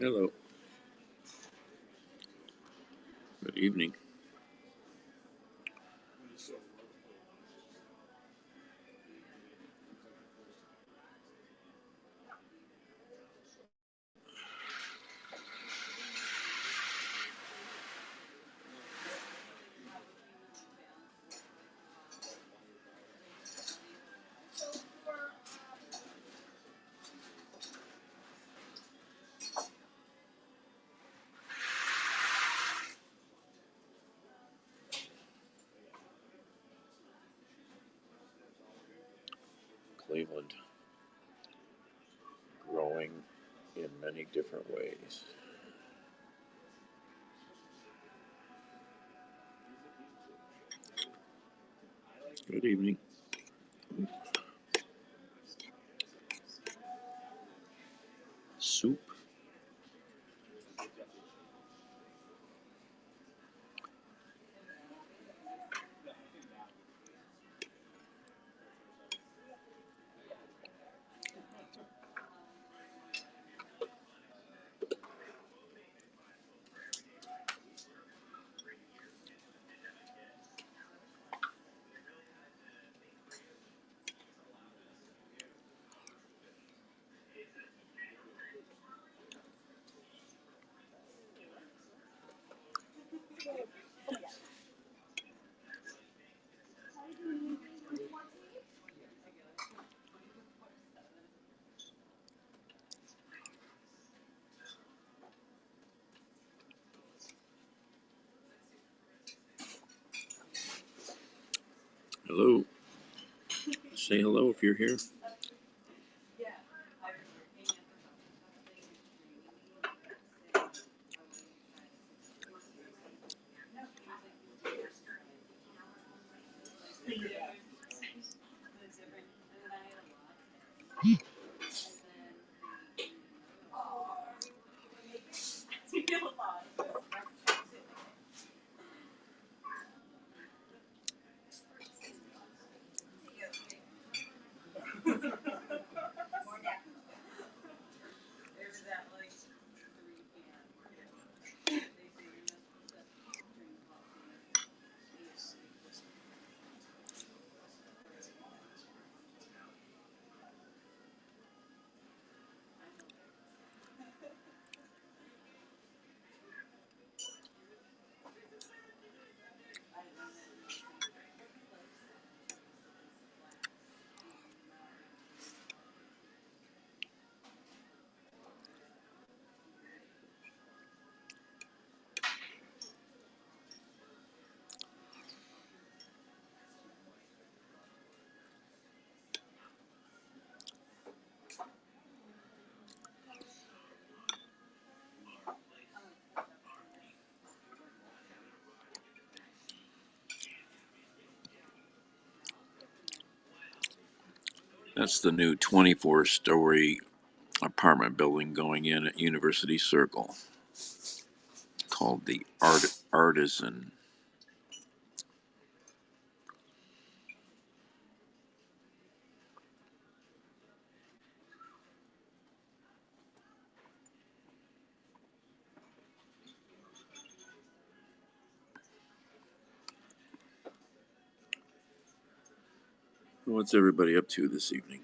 Hello. Good evening. Cleveland growing in many different ways. Good evening. Soup. Hello. Say hello if you're here. That's the new 24-story apartment building going in at University Circle called the Artisan. What's everybody up to this evening?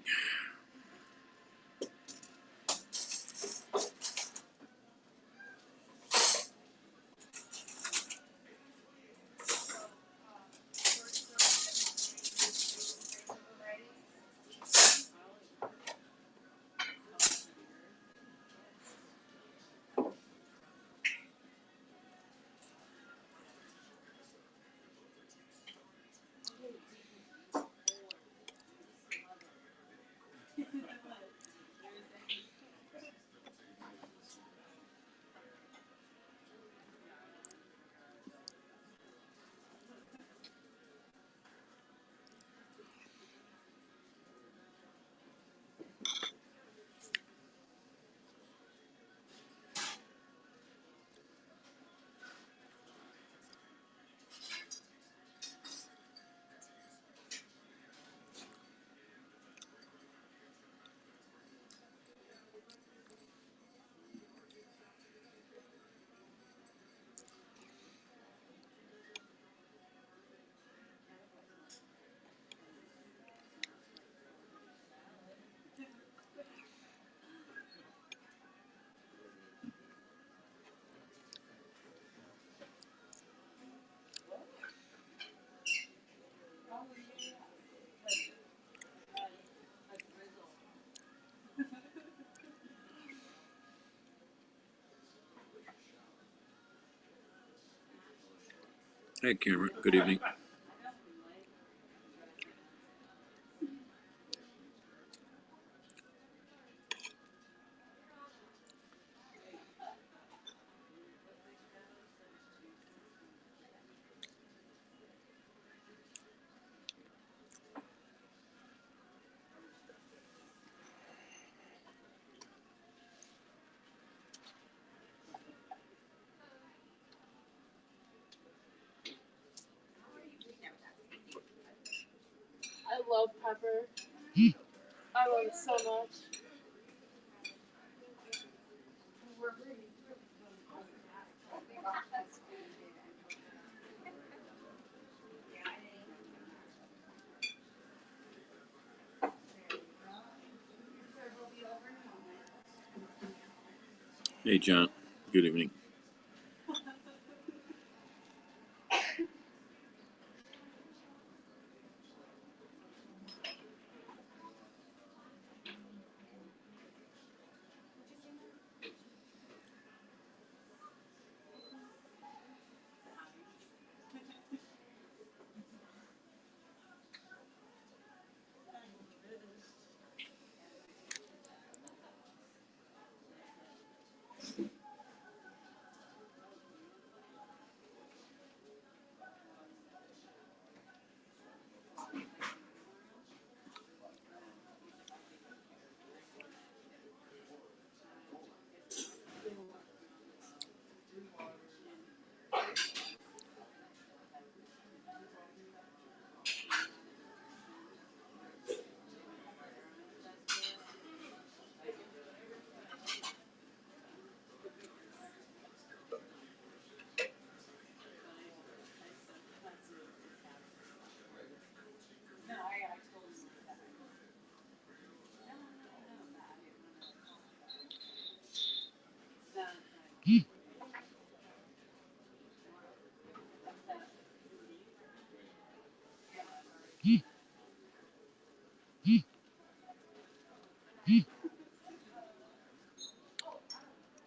Hey, Cameron. Good evening. I love pepper. I love it so much. Hey, John. Good evening.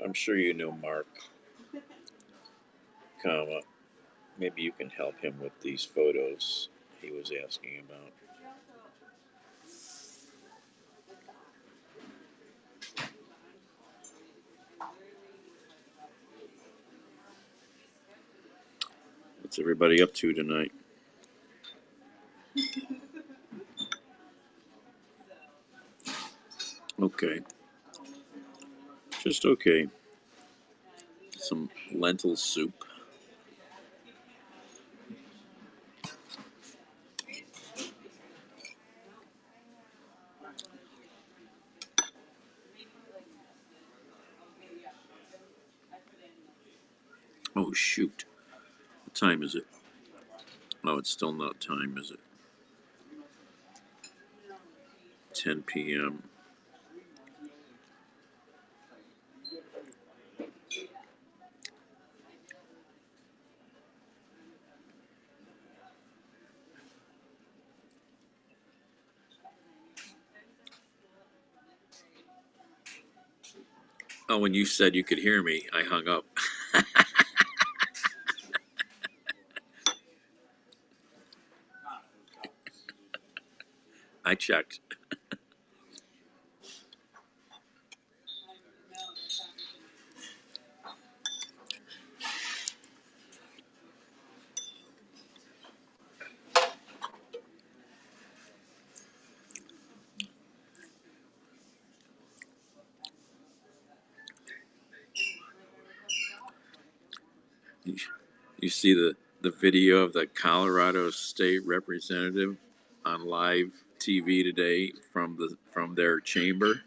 I'm sure you know Mark, comma. Maybe you can help him with these photos he was asking about. What's everybody up to tonight? Okay. Just okay. Some lentil soup. Oh, shoot. What time is it? Oh, it's still not time, is it? 10 p.m. Oh, when you said you could hear me, I hung up. I checked. You, you see the video of the Colorado State Representative on live TV today from their chamber?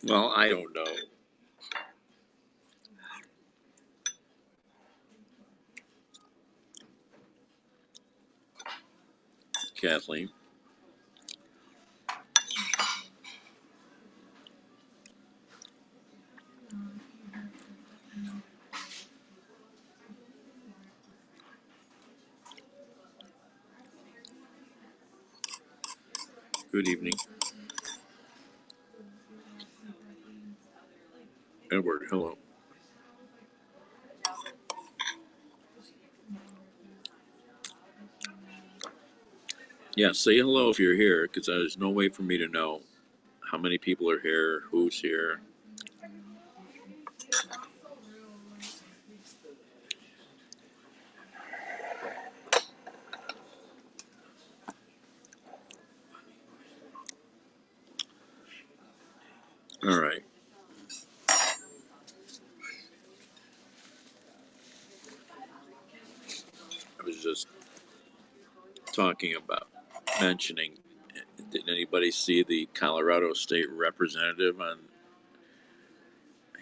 Well, I don't know. Kathleen. Good evening. Edward, hello. Yeah, say hello if you're here, because there's no way for me to know how many people are here, who's here. All right. I was just talking about mentioning. Did anybody see the Colorado State representative on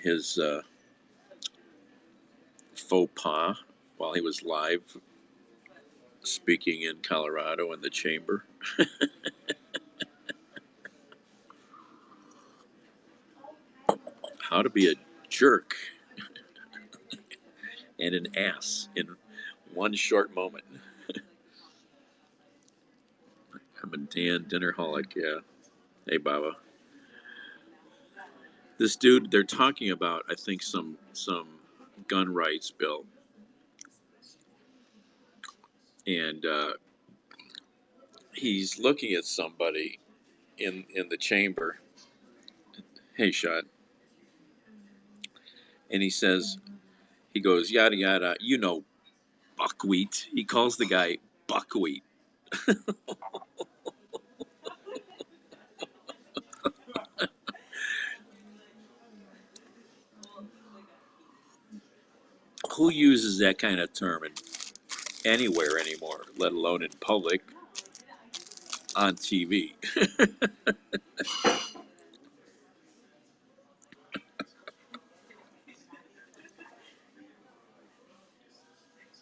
his faux pas while he was live speaking in Colorado in the chamber? How to be a jerk and an ass in one short moment. I'm a Dan Dinnerholic, yeah. Hey, Baba. This dude, they're talking about, I think, some gun rights bill, and he's looking at somebody in the chamber. Hey, Shot, and he goes yada yada. Buckwheat. He calls the guy buckwheat. Who uses that kind of term anywhere anymore, let alone in public on TV?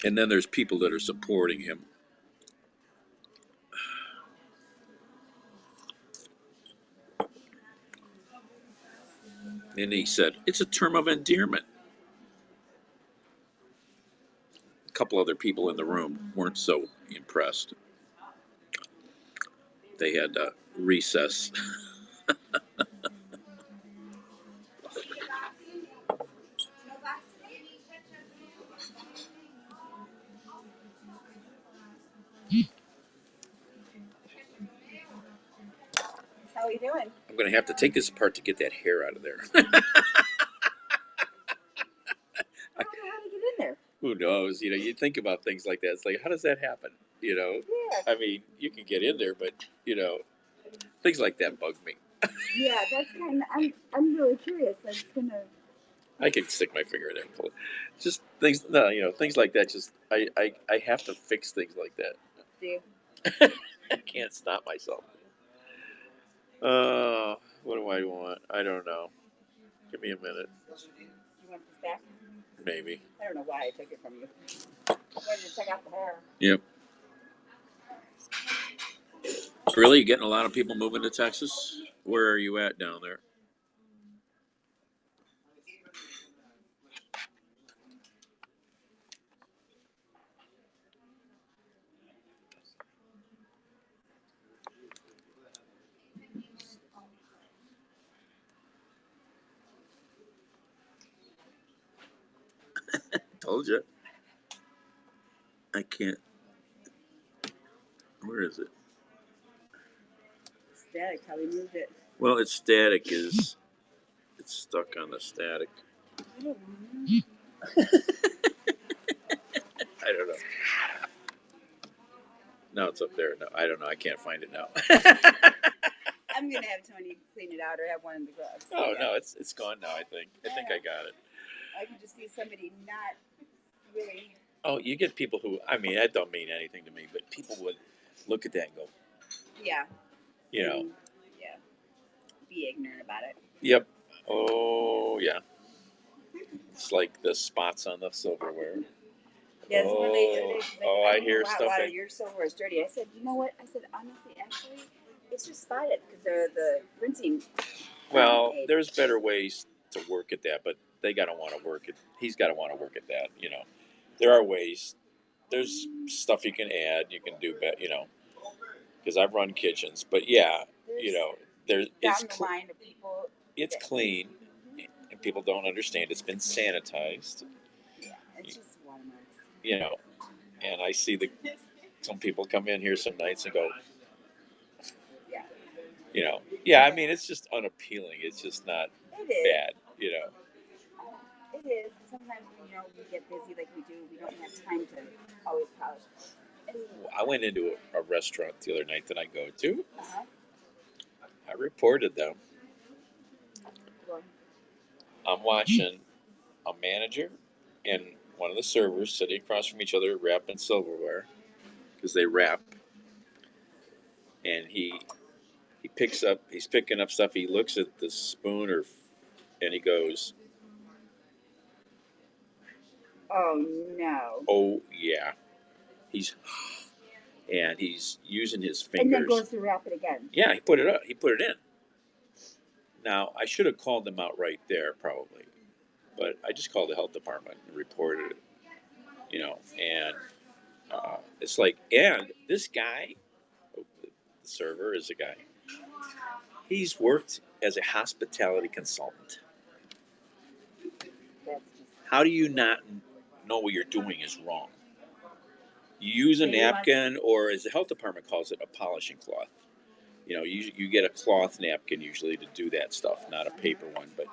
And then there's people that are supporting him. And he said, it's a term of endearment. A couple other people in the room weren't so impressed. They had recess. How are you doing? I'm going to have to take this apart to get that hair out of there. I don't know how to get in there. Who knows? You think about things like that. It's like, how does that happen? Yeah. I mean, you can get in there, but, things like that bug me. Yeah, that's kind of. I'm really curious. That's gonna. I can stick my finger in there and pull it. Just things, no, things like that. Just, I have to fix things like that. Do you? I can't stop myself. What do I want? I don't know. Give me a minute. You want this back? Maybe. I don't know why I took it from you. I wanted to check out the hair. Yep. Really? You getting a lot of people moving to Texas? Where are you at down there? Told you. I can't. Where is it? Static. How we moved it. Well, it's static. It's stuck on the static. I don't know. I don't know. No, it's up there. No, I don't know. I can't find it now. I'm gonna have Tony clean it out or have one of the gloves. Oh no, it's gone now. I think I got it. I can just see somebody not really. Oh, you get people who, I mean, that don't mean anything to me, but people would look at that and go, Yeah. Yeah. Be ignorant about it. Yep. Oh yeah. It's like the spots on the silverware. Yes, I hear stuff. Water, your silverware is dirty. I said, you know what? I said, honestly, actually, it's just spotted because the rinsing. Well, there's better ways to work at that, but they gotta want to work it. He's gotta want to work at that. There are ways. There's stuff you can add. You can do better. Because I've run kitchens, but yeah, there's down the line of people. It's clean. and people don't understand it's been sanitized. Yeah, it's just watermarks. You know, and I see some people come in here some nights and go, Yeah. Yeah, I mean, it's just unappealing. It's just not It is. bad, It is. Sometimes we get busy like we do. We don't have time to always polish. And, I went into a restaurant the other night that I go to. uh-huh. I reported them. Well, I'm watching a manager and one of the servers sitting across from each other wrapping silverware because they wrap. And he's picking up stuff. He looks at the spoon and he goes, oh no. "Oh yeah." And he's using his fingers. And then goes to wrap it again. Yeah, he put it up. He put it in. Now I should have called them out right there, probably, but I just called the health department and reported it. And it's like, and this guy, the server is a guy. He's worked as a hospitality consultant. That's just, How do you not know what you're doing is wrong? You use a napkin, or as the health department calls it, a polishing cloth. You get a cloth napkin usually to do that stuff, not a paper one. But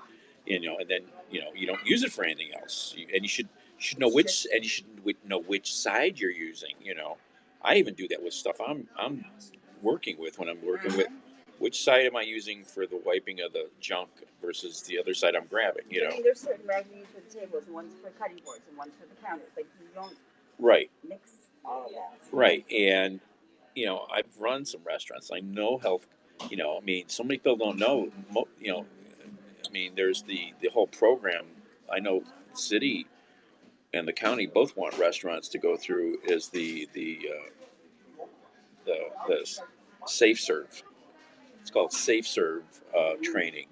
and then you don't use it for anything else. And you should know which side you're using. I even do that with stuff I'm working with when I'm working with. Which side am I using for the wiping of the junk versus the other side I'm grabbing? I mean, there's certain rags we use for the tables, and one's for cutting boards, and one's for the counters. Like you don't mix all of that. Right. And I've run some restaurants. I know health. I mean, so many people don't know. I mean, there's the whole program. I know the city and the county both want restaurants to go through is the safe serve. It's called safe serve training.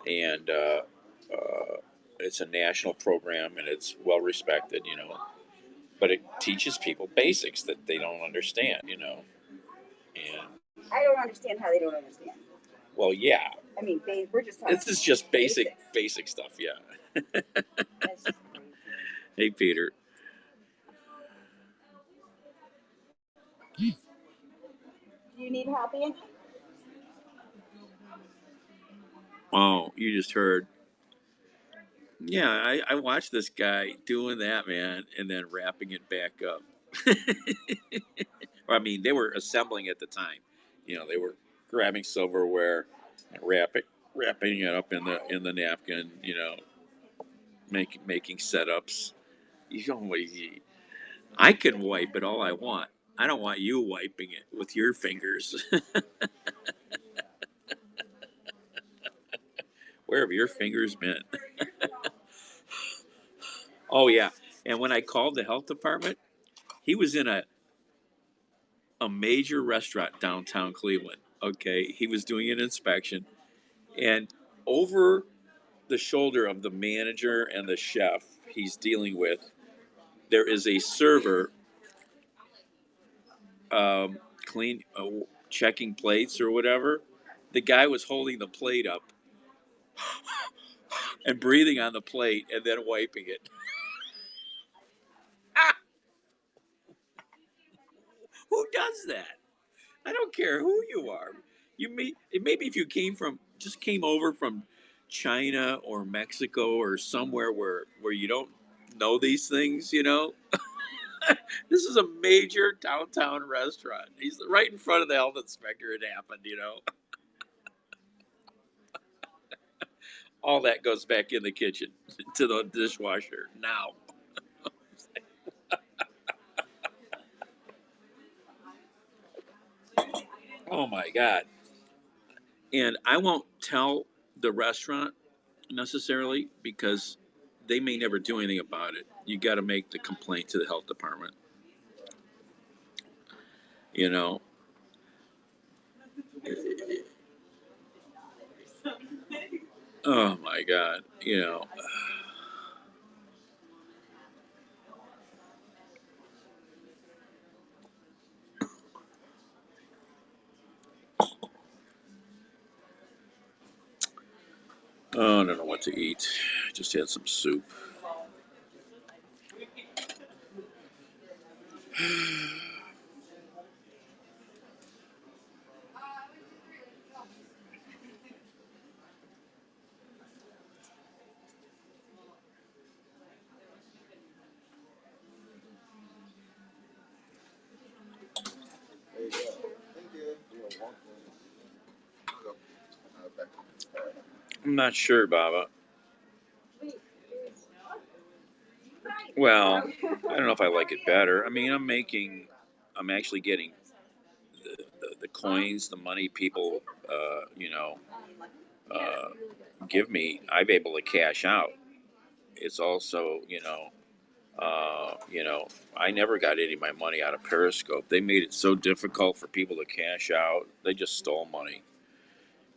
And it's a national program and it's well respected. But it teaches people basics that they don't understand. And I don't understand how they don't understand. well, yeah. I mean, we're just talking. This is just basic stuff. Yeah. That's just crazy. Hey, Peter. Do you need help, Angie? Oh, you just heard. Yeah, I watched this guy doing that, man, and then wrapping it back up. I mean, they were assembling at the time. They were grabbing silverware and wrapping it up in the napkin. Making setups. I can wipe it all I want. I don't want you wiping it with your fingers. Where have your fingers been? Oh yeah, and when I called the health department, he was in a major restaurant downtown Cleveland. Okay, he was doing an inspection, and over the shoulder of the manager and the chef he's dealing with, there is a server clean checking plates or whatever. The guy was holding the plate up and breathing on the plate and then wiping it. Who does that? I don't care who you are. Maybe if you came over from China or Mexico or somewhere where you don't know these things. This is a major downtown restaurant. He's right in front of the health inspector. It happened. All that goes back in the kitchen to the dishwasher now. Oh my God. And I won't tell the restaurant necessarily because they may never do anything about it. You got to make the complaint to the health department. You know, oh my God. Oh, I don't know what to eat. Just had some soup. I'm not sure, Baba. Well, I don't know if I like it better. I mean, I'm actually getting the coins, the money people, uh, give me. I'm able to cash out. It's also, I never got any of my money out of Periscope. They made it so difficult for people to cash out. They just stole money.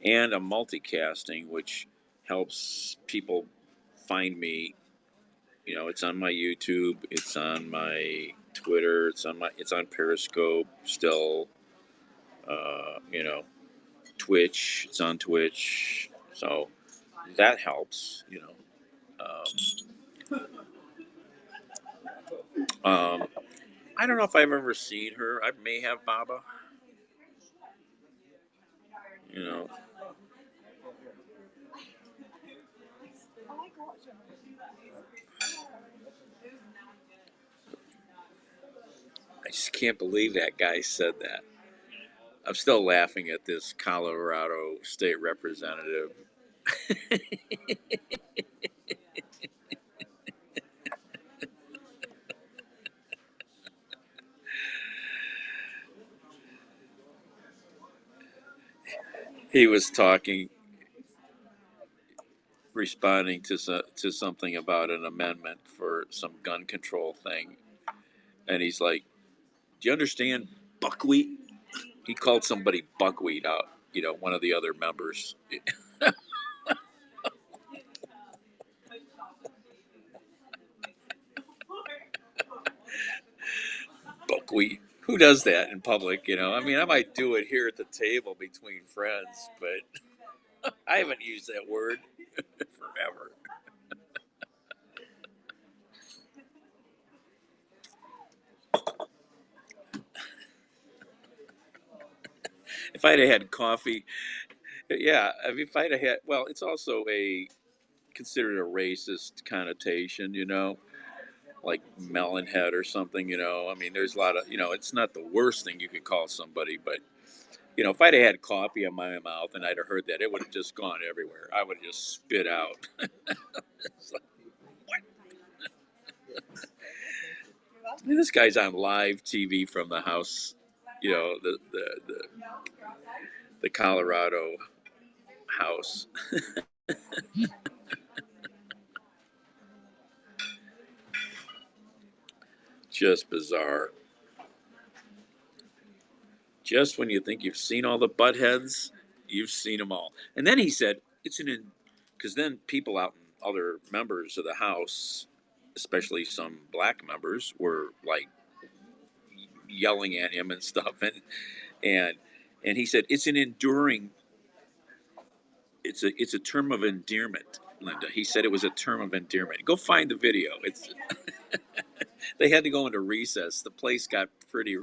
And I'm multicasting, which helps people find me. It's on my YouTube, it's on my Twitter, it's on Periscope still. You know, Twitch, it's on Twitch, so that helps. Um, I don't know if I've ever seen her. I may have Baba. You know, I just can't believe that guy said that. I'm still laughing at this Colorado state representative. He was talking, responding to something about an amendment for some gun control thing, and he's like, "Do you understand buckwheat?" He called somebody buckwheat out. One of the other members. Buckwheat. Who does that in public? I mean, I might do it here at the table between friends, but I haven't used that word forever. If I'd have had coffee, yeah. I mean, if I'd have had, well, it's also considered a racist connotation. Like melonhead or something. I mean, there's a lot of, it's not the worst thing you could call somebody, but if I'd have had coffee in my mouth and I'd have heard that, it would have just gone everywhere. I would have just spit out. It's like, what? This guy's on live TV from the house, the Colorado house. Just bizarre. Just when you think you've seen all the butt heads, you've seen them all. And then he said, because then people out in other members of the House, especially some black members, were like yelling at him and stuff. And and he said, it's a term of endearment, Linda. He said it was a term of endearment. Go find the video. They had to go into recess. The place got pretty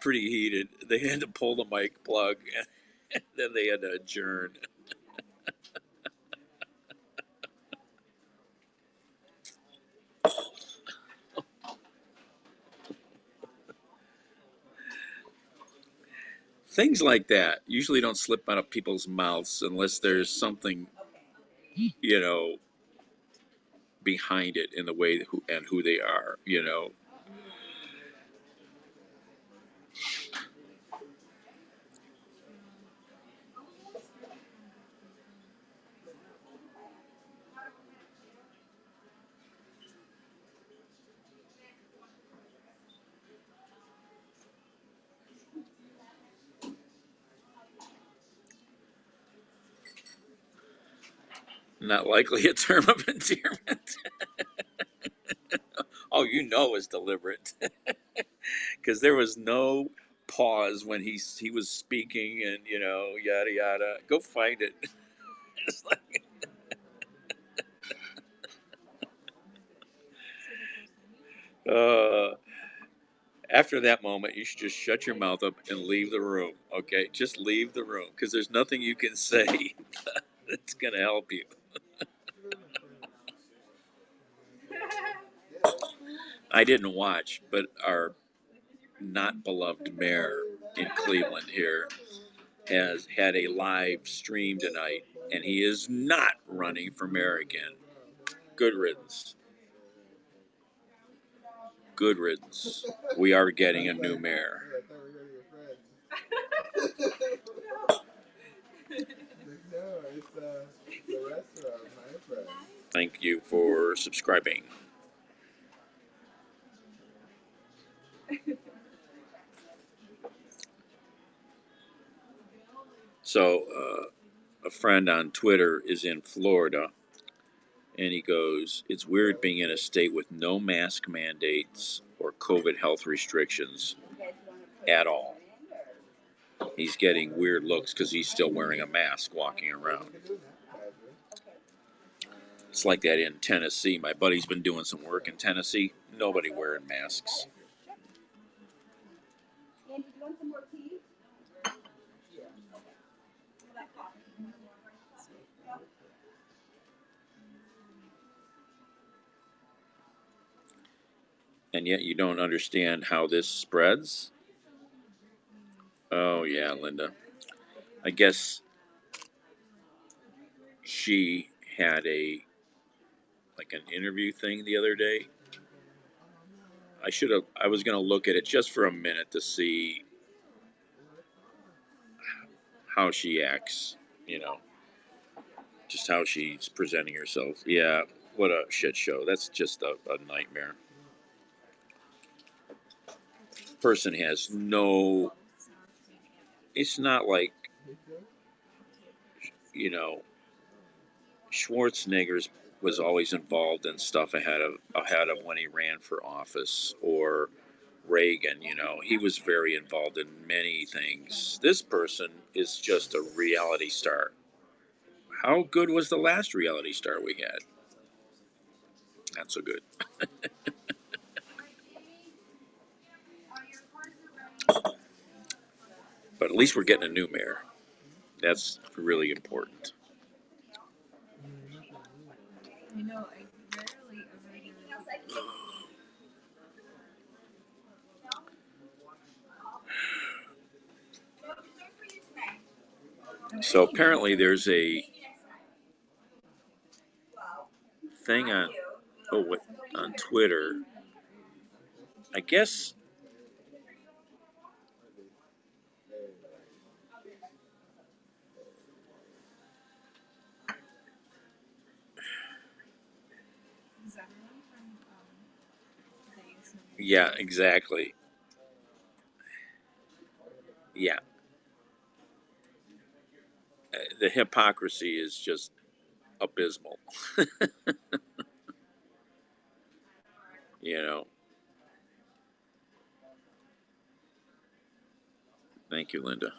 heated. They had to pull the mic plug, and then they had to adjourn. Things like that usually don't slip out of people's mouths unless there's something, you know, behind it in the way who they are. Not likely a term of endearment. Oh, it's deliberate because there was no pause when he was speaking and yada yada. Go find it. It's like, After that moment, you should just shut your mouth up and leave the room. Okay, just leave the room because there's nothing you can say that's gonna help you. I didn't watch, but our not beloved mayor in Cleveland here has had a live stream tonight, and he is not running for mayor again. Good riddance. Good riddance. We are getting a new mayor. Thank you for subscribing. So, a friend on Twitter is in Florida, and he goes, "It's weird being in a state with no mask mandates or COVID health restrictions at all." He's getting weird looks because he's still wearing a mask walking around. It's like that in Tennessee. My buddy's been doing some work in Tennessee. Nobody wearing masks. Andy, do you want some more tea? And yet you don't understand how this spreads? Oh, yeah, Linda. I guess she had an interview thing the other day. I was going to look at it just for a minute to see how she acts, just how she's presenting herself. Yeah, what a shit show. That's just a nightmare. Person has no, it's not like, Schwarzenegger's was always involved in stuff ahead of when he ran for office, or Reagan, he was very involved in many things. This person is just a reality star. How good was the last reality star we had? Not so good. But at least we're getting a new mayor. That's really important. I know, I rarely ever hear So apparently there's a thing on Twitter. I guess Is that one from Vegas? yeah, exactly. Yeah. The hypocrisy is just abysmal. you know. Thank you, Linda.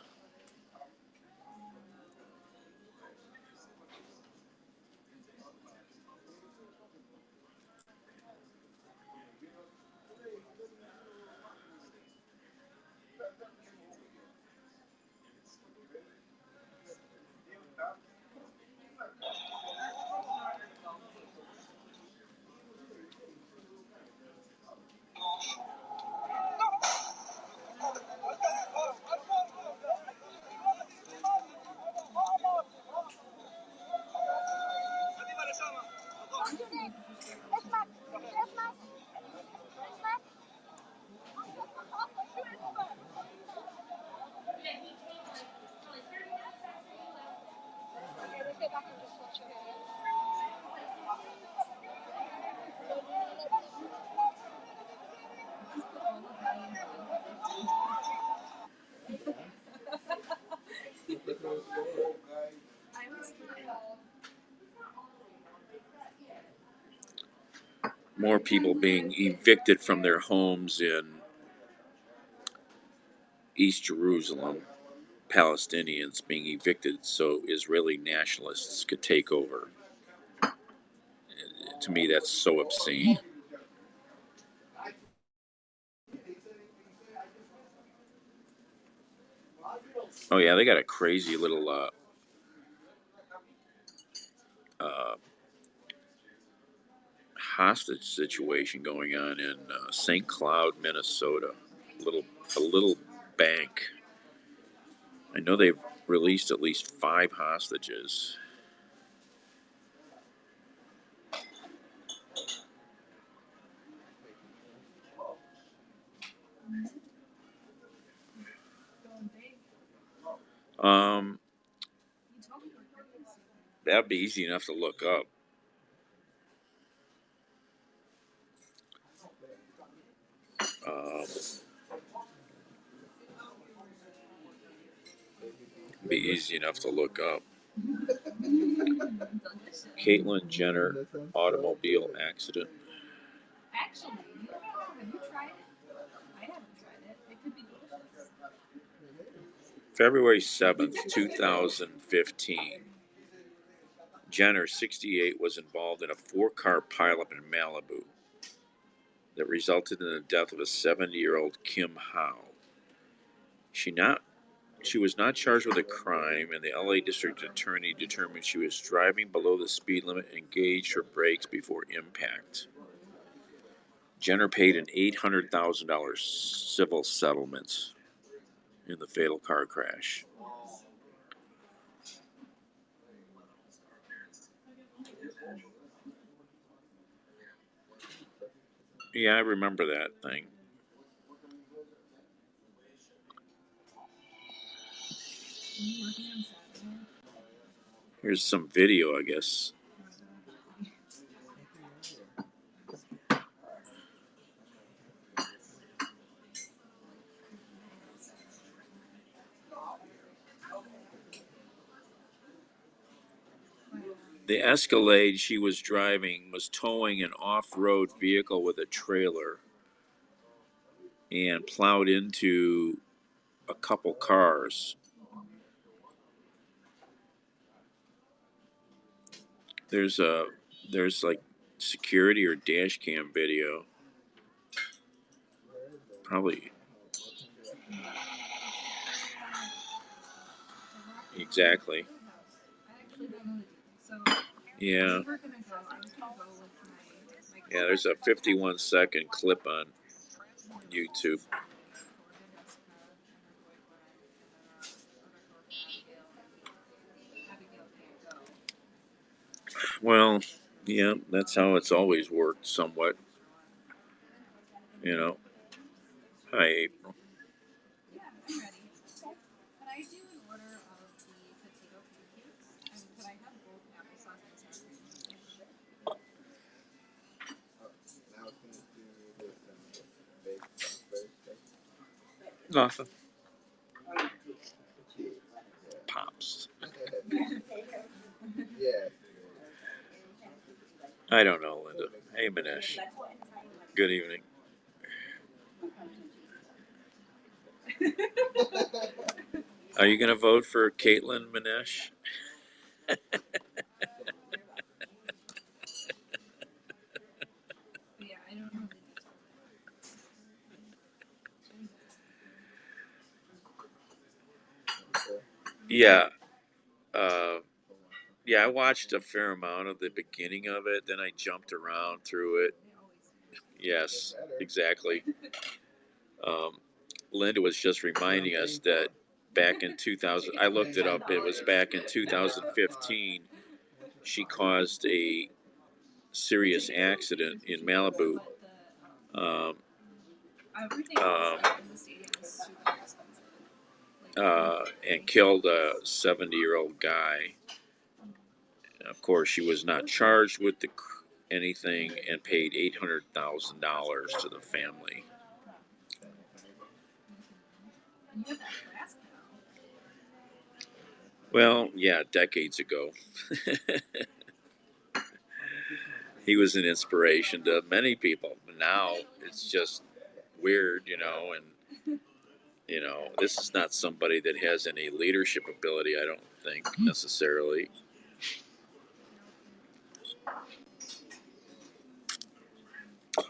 More people being evicted from their homes in East Jerusalem, Palestinians being evicted so Israeli nationalists could take over. To me, that's so obscene. Oh yeah, they got a crazy little hostage situation going on in St. Cloud, Minnesota. A little bank. I know they've released at least 5 hostages. Um, that'd be easy enough to look up. Um, be easy enough to look up. Caitlyn Jenner automobile accident. Actually, have you tried it? I haven't tried it. It could be delicious. February 7th, 2015. Jenner, 68, was involved in a 4-car pileup in Malibu that resulted in the death of a 70-year-old Kim Howe. She was not charged with a crime, and the LA District Attorney determined she was driving below the speed limit and engaged her brakes before impact. Jenner paid an $800,000 civil settlement in the fatal car crash. Yeah, I remember that thing. Here's some video, I guess. The Escalade she was driving was towing an off-road vehicle with a trailer and plowed into a couple cars. There's like security or dash cam video. Probably exactly. Yeah. Yeah, there's a 51-second clip on YouTube. Well, yeah, that's how it's always worked somewhat. You know. Hi, April. Yeah, I'm ready. Can I do an order of the potato pancakes? And could I have both applesauce and sour cream? Nothing. Pops. I don't know, Linda. Hey, Manesh. Good evening. Are you going to vote for Caitlyn, Manesh? Yeah, I don't know. Yeah. Uh, yeah, I watched a fair amount of the beginning of it. Then I jumped around through it. Yes, exactly. Um, Linda was just reminding us that back in 2000, I looked it up, it was back in 2015, she caused a serious accident in Malibu. Um, and killed a 70-year-old guy. Of course, she was not charged with anything and paid $800,000 to the family. Well, yeah, decades ago. He was an inspiration to many people. Now it's just weird, and this is not somebody that has any leadership ability, I don't think, necessarily.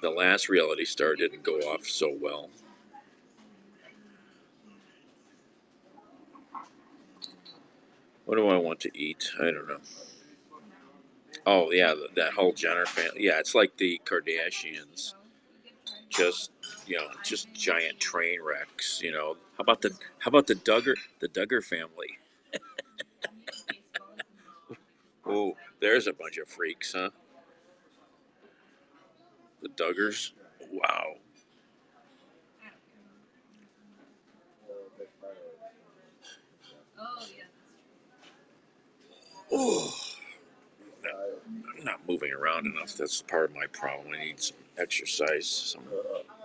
The last reality star didn't go off so well. What do I want to eat? I don't know. Oh yeah, that whole Jenner family. Yeah, it's like the Kardashians. Just just giant train wrecks. How about the Duggar family? Oh, there's a bunch of freaks, huh? The Duggars. Wow. Oh, I'm not moving around enough. That's part of my problem. I need some exercise, some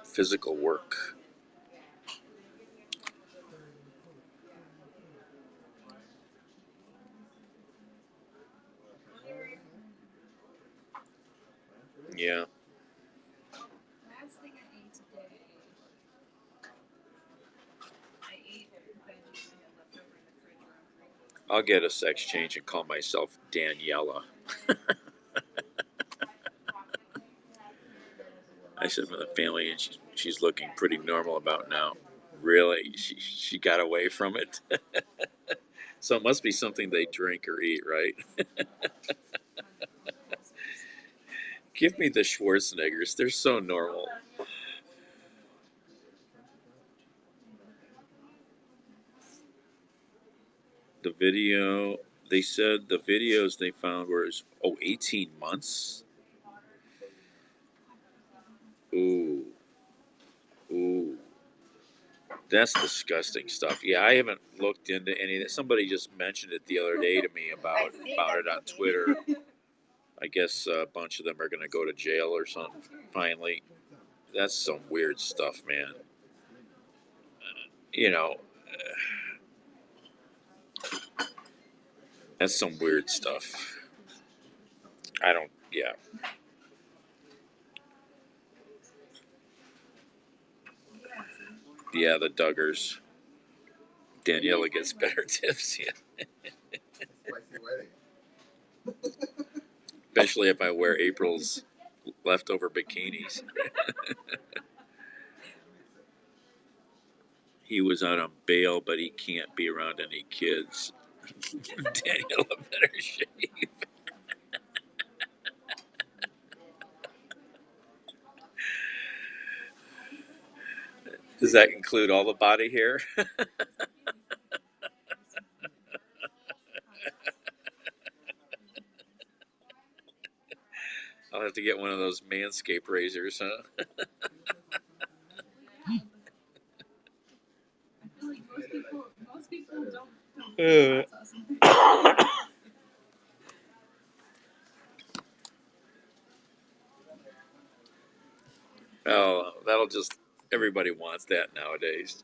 physical work. Yeah. Last thing I ate today, I ate veggies I had left over in the fridge. I'll get a sex change and call myself Daniela. I said with the family, and she's looking pretty normal about now. Really, she got away from it. So it must be something they drink or eat, right? Give me the Schwarzeneggers. They're so normal. The video, they said the videos they found were 18 months. Ooh, ooh, that's disgusting stuff. Yeah, I haven't looked into any of that. Somebody just mentioned it the other day to me about it on Twitter. I guess a bunch of them are going to go to jail or something. Finally, that's some weird stuff, man. You know, that's some weird stuff. I don't. Yeah. Yeah, the Duggars. Daniela gets better tips. Yeah. Especially if I wear April's leftover bikinis. He was out on bail, but he can't be around any kids. Daniela better shave. Does that include all the body hair? I'll have to get one of those Manscaped razors, huh? I feel like most people don't Oh, that'll just. Everybody wants that nowadays.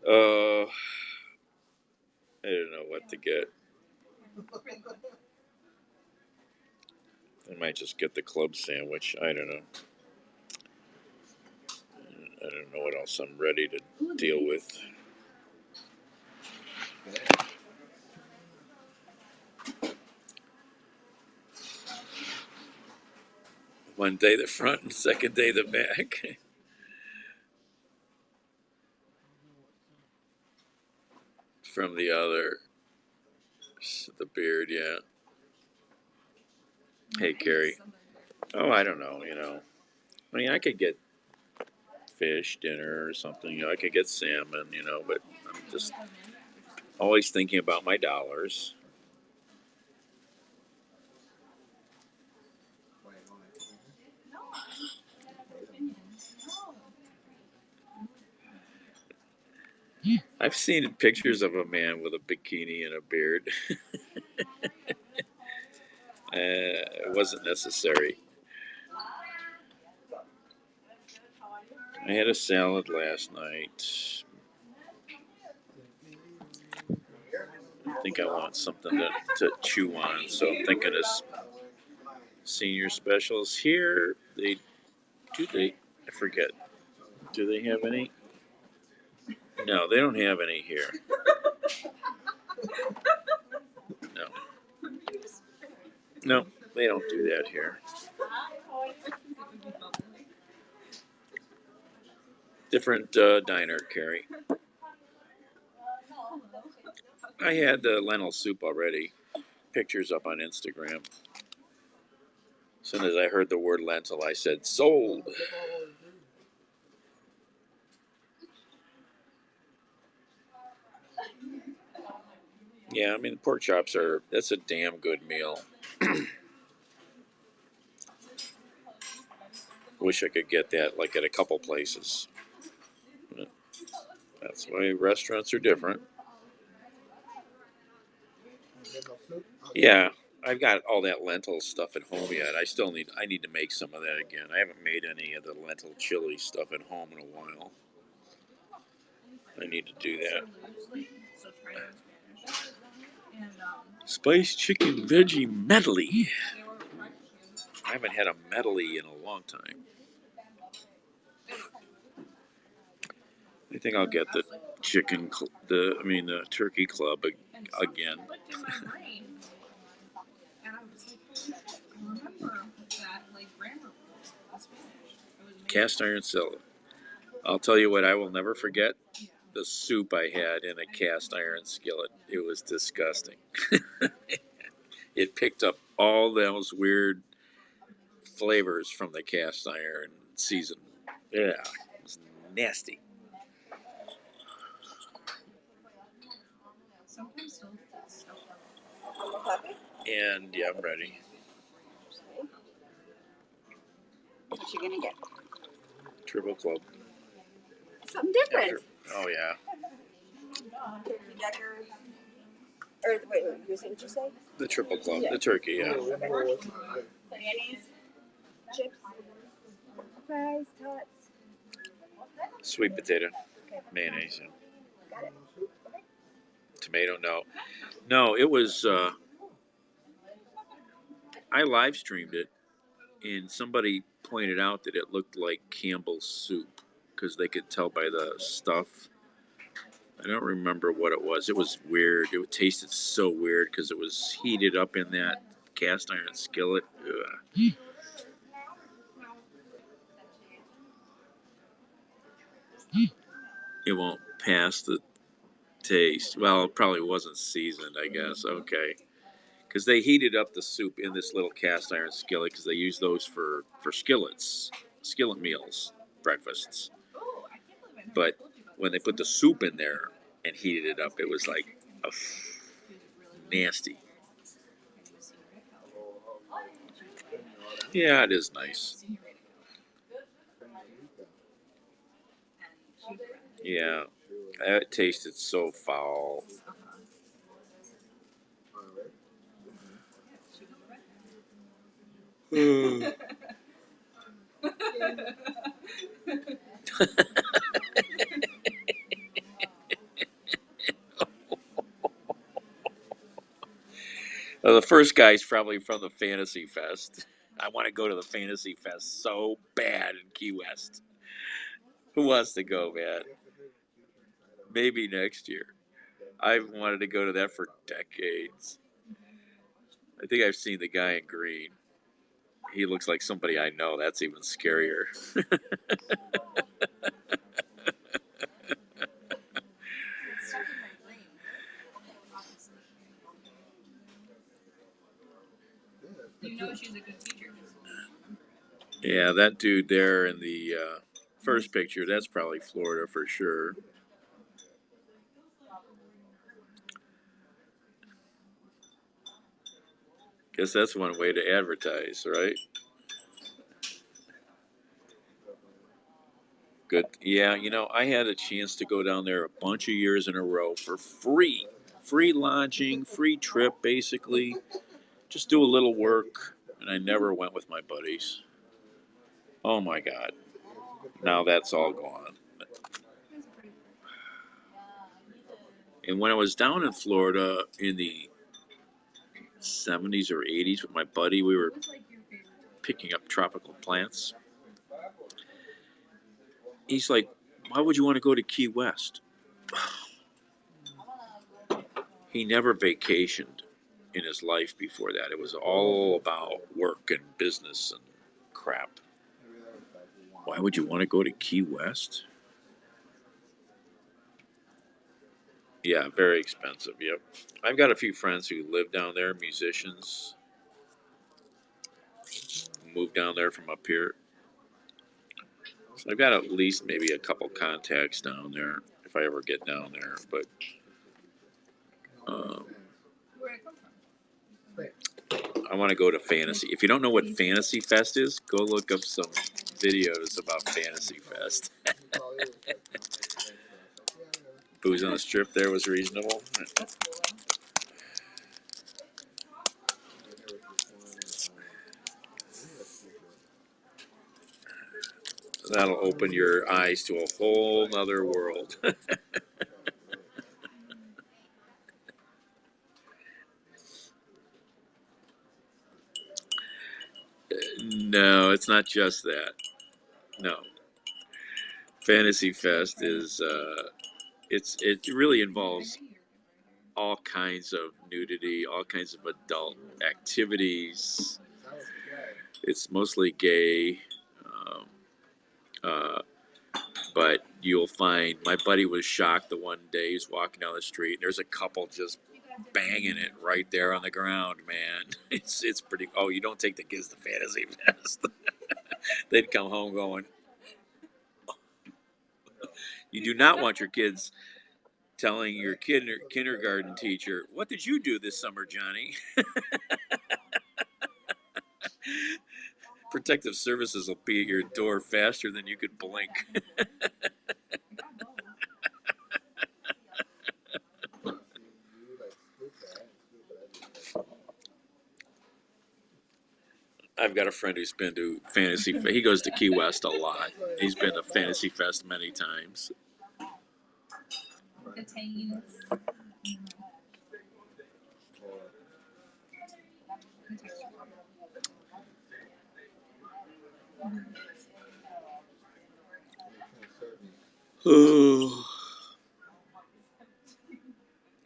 Oh, I don't know what to get. I might just get the club sandwich. I don't know. I don't know what else I'm ready to deal with. One day the front and second day the back. From the other. The beard, yeah. Hey, Carrie. Oh, I don't know, I mean, I could get fish dinner or something. I could get salmon, but I'm just always thinking about my dollars. I've seen pictures of a man with a bikini and a beard. It wasn't necessary. I had a salad last night. I think I want something to chew on, so I'm thinking of senior specials here. I forget. Do they have any? No, they don't have any here. No. No, they don't do that here. Different diner, Carrie. I had the lentil soup already. Pictures up on Instagram. As soon as I heard the word lentil, I said, sold. Yeah, I mean, pork chops that's a damn good meal. Wish I could get that like at a couple places. But that's why restaurants are different. Yeah, I've got all that lentil stuff at home yet. I need to make some of that again. I haven't made any of the lentil chili stuff at home in a while. I need to do that. So try it in Spanish. And Spice chicken veggie medley. they were fried chicken. I haven't had a medley in a long time. I think I'll get the the turkey club And something again. clicked in my brain. And I was like, I remember that like grammar rules in Spanish. It was amazing. Cast iron skillet. I'll tell you what I will never forget. The soup I had in a cast iron skillet. It was disgusting. It picked up all those weird flavors from the cast iron season. Yeah, it was nasty. Sometimes still stuff And yeah, I'm ready. What you gonna get? Triple club. Something different. Oh yeah. Turkey decker. Or wait, what you say? The triple club. The turkey, yeah. Mayonnaise, chips, fries, tots. Sweet potato. Mayonnaise. Yeah. Got it. Okay. Tomato, no. No, it was I live streamed it and somebody pointed out that it looked like Campbell's soup because they could tell by the stuff. I don't remember what it was. It was weird. It tasted so weird because it was heated up in that cast iron skillet. Ugh. It won't pass the taste. Well, it probably wasn't seasoned, I guess. Okay. Because they heated up the soup in this little cast iron skillet because they use those for skillet meals, breakfasts. But when they put the soup in there and heated it up, it was like nasty. Yeah, it is nice. Yeah, it tasted so foul. Well, the first guy's probably from the Fantasy Fest. I want to go to the Fantasy Fest so bad in Key West. Who wants to go, man? Maybe next year. I've wanted to go to that for decades. I think I've seen the guy in green. He looks like somebody I know. That's even scarier. You know she's a good teacher. Yeah, that dude there in the first picture, that's probably Florida for sure. Guess that's one way to advertise, right? Good. Yeah, I had a chance to go down there a bunch of years in a row for free. Free lodging, free trip, basically. Just do a little work, and I never went with my buddies. Oh my God. Now that's all gone. And when I was down in Florida in the 70s or 80s with my buddy, we were picking up tropical plants. He's like, why would you want to go to Key West? He never vacationed in his life before that. It was all about work and business and crap. Why would you want to go to Key West? Yeah, very expensive. Yep. I've got a few friends who live down there, musicians, moved down there from up here. So I've got at least maybe a couple contacts down there if I ever get down there. But um, Where'd it come from? I want to go to Fantasy. If you don't know what Fantasy Fest is, go look up some videos about Fantasy Fest. Booze on the Strip there was reasonable. That's cool though. That'll open your eyes to a whole nother world. No, it's not just that. No, Fantasy Fest is it really involves all kinds of nudity, all kinds of adult activities. It's mostly gay, um, uh, but you'll find my buddy was shocked the one day he's walking down the street. And there's a couple just banging it right there on the ground, man. It's pretty. Oh, you don't take the kids to Fantasy Fest. They'd come home going. You do not want your kids telling your kindergarten teacher, "What did you do this summer, Johnny?" Protective services will be at your door faster than you could blink. I've got a friend who's been to Fantasy. He goes to Key West a lot. He's been to Fantasy Fest many times. The Tanes.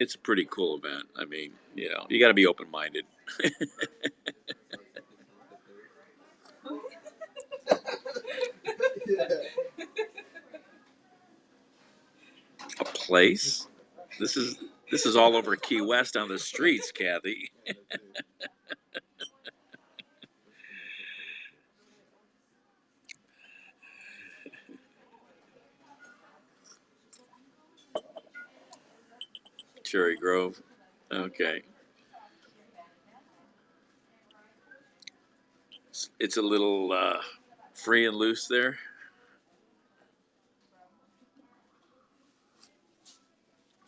It's a pretty cool event. I mean, you got to be open minded. A place? This is all over Key West on the streets, Kathy. Cherry Grove. Okay. It's a little free and loose there.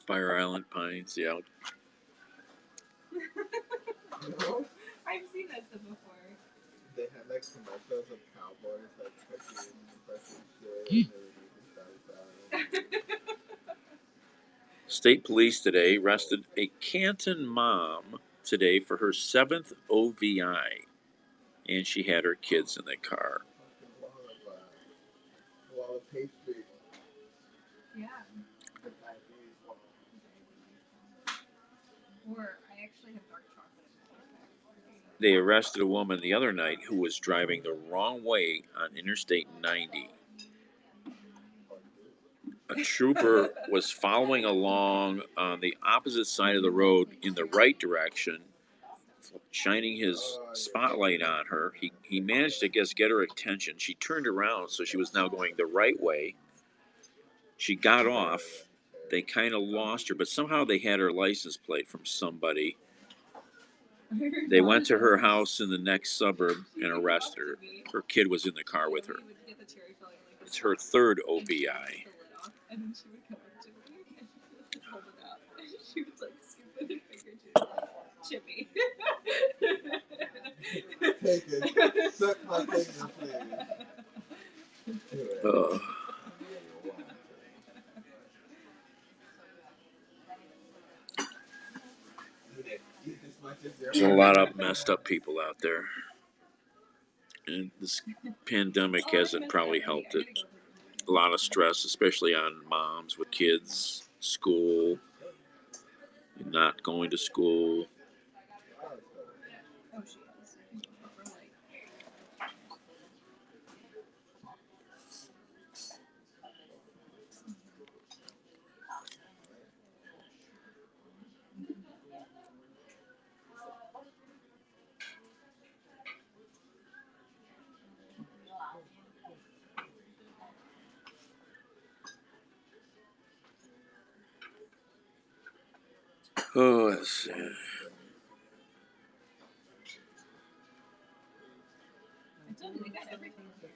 Fire Island Pines, yeah. I've seen that stuff before. They had like commercials of cowboys like fucking shit. State police today arrested a Canton mom today for her 7th OVI, and she had her kids in the car. Wall of pastry. Yeah. Or I actually have dark chocolate in my They arrested a woman the other night who was driving the wrong way on Interstate 90. A trooper was following along on the opposite side of the road in the right direction, shining his spotlight on her. He managed to get her attention. She turned around, so she was now going the right way. She got off. They kind of lost her, but somehow they had her license plate from somebody. They went to her house in the next suburb and arrested her. Her kid was in the car with her. It's her 3rd OVI. And then she would come up to me and she would hold it up. And she would like scoop it and finger Chippy. Take it. Suck my finger, please. There's a lot of messed up people out there. And this pandemic hasn't probably helped it. A lot of stress, especially on moms with kids, school, not going to school. Oh, she is. For like. Oh, let's see. I told you they got everything here.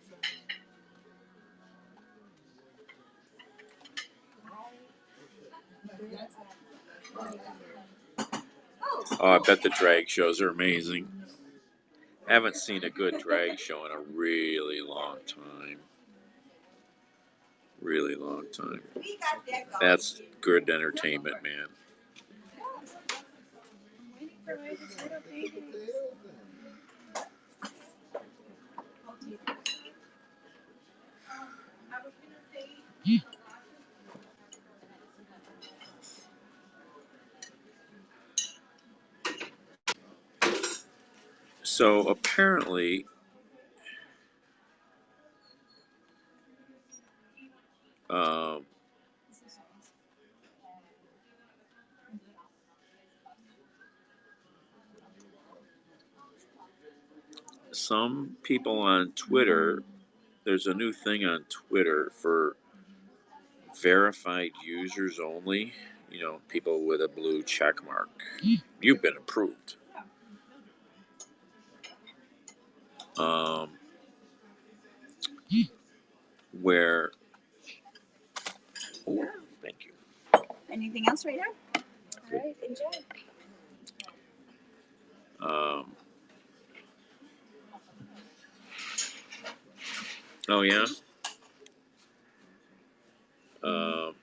Oh, I bet the drag shows are amazing. I haven't seen a good drag show in a really long time. Really long time. That's good entertainment, man. I'm waiting for my potato pancakes. I'll take it. I was gonna say. So apparently, um, some people on Twitter, there's a new thing on Twitter for verified users only. You know, people with a blue check mark. You've been approved. Um, where, oh, thank you. Anything else right now? All right, enjoy. Oh yeah. Um,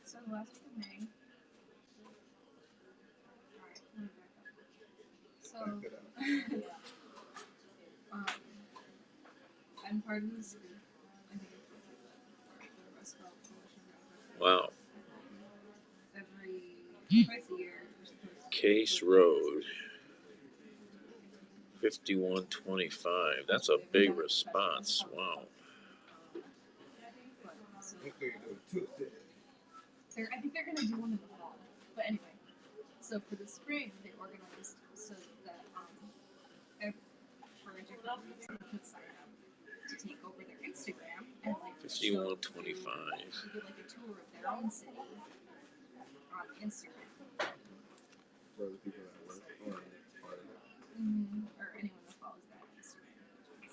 So last thing. So, I'm part of this group. I think it's the Rust Belt Coalition. wow. Twice a year, we're supposed to Case Road, 5125. That's a big response. Wow. So, What do you do Tuesday? I think they're gonna do one in the fall. But anyway, so for the spring, they organized so that for educators they could sign up to take over their Instagram and like 5125. do like a tour of their own city on Instagram. For the people that work or part of it. Or anyone that follows that Instagram page.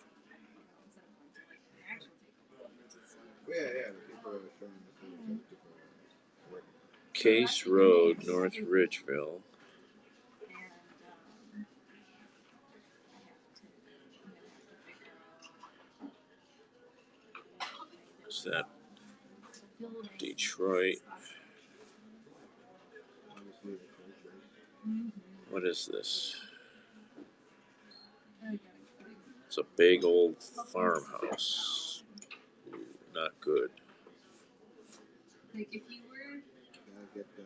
Instead of going to like the actual takeover. Yeah, the people that are showing the food to people work. Case Road, North Ridgeville. Is that Detroit? Obviously, the culture. What is this? It's a big old farmhouse. Ooh, not good. Like if you were Gotta get the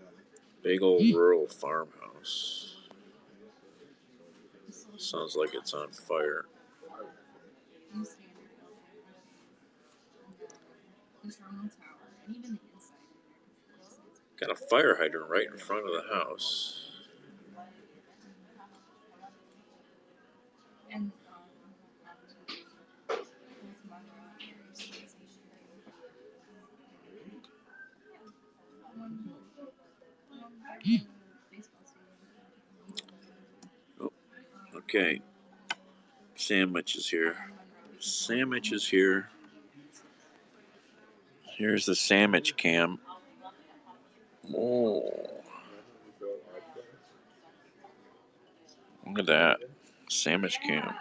Big old rural farmhouse. Sounds like it's on fire. New Standard the Terminal Tower, and even the inside Got a fire hydrant right in front of the house. and both Monroe and Erie Station. Baseball stadium. Oh, okay. Sandwich is here. Sandwich is here. Here's the sandwich cam. Oh, look at that. Sandwich cam.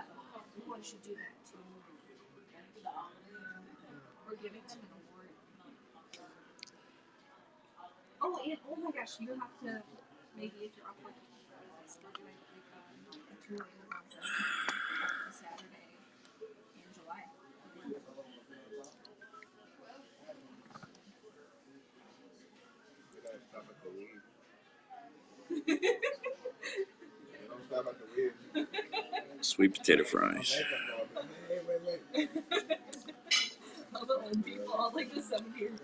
Or give it to an award. Oh, and oh my gosh, you have to maybe if you're up for we're doing like a tour on Saturday in July. You gotta stop at the weed. You don't stop at the weed. Sweet potato fries. Wait. All the old people, all like the 70-year-olds.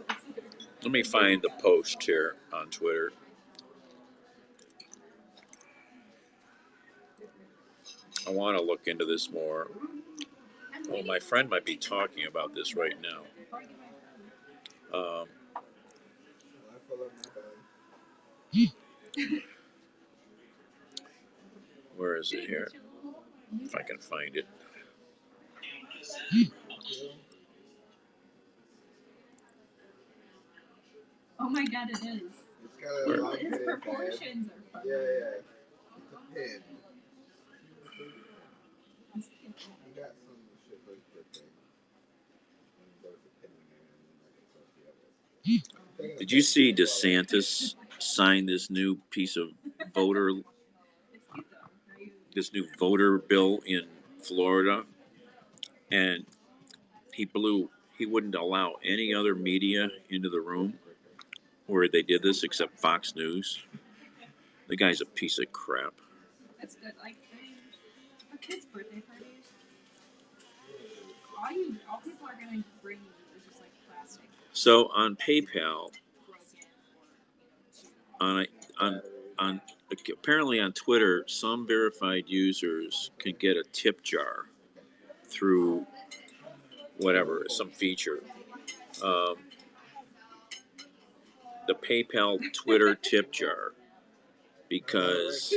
Let me find the post here on Twitter. I want to look into this more. Well, my friend might be talking about this right now. Well, I follow my bag. Where is it here? If I can find it. Oh my god, it is. It's got a Where? long His head bag. proportions are fun. Yeah, yeah. It's a pin. You got some shit for his birthday. And there's a pin in there, and then I can sort the others. Did you see DeSantis sign this new piece of voter, It's cute though. Are you? this new voter bill in Florida? And he wouldn't allow any other media into the room where they did this except Fox News. The guy's a piece of crap. That's good. Like, I mean, a kid's birthday party. All people are gonna bring you is just like plastic. So on PayPal, Broken on a, on apparently on Twitter, some verified users can get a tip jar through whatever, some feature. Um, the PayPal Twitter tip jar, because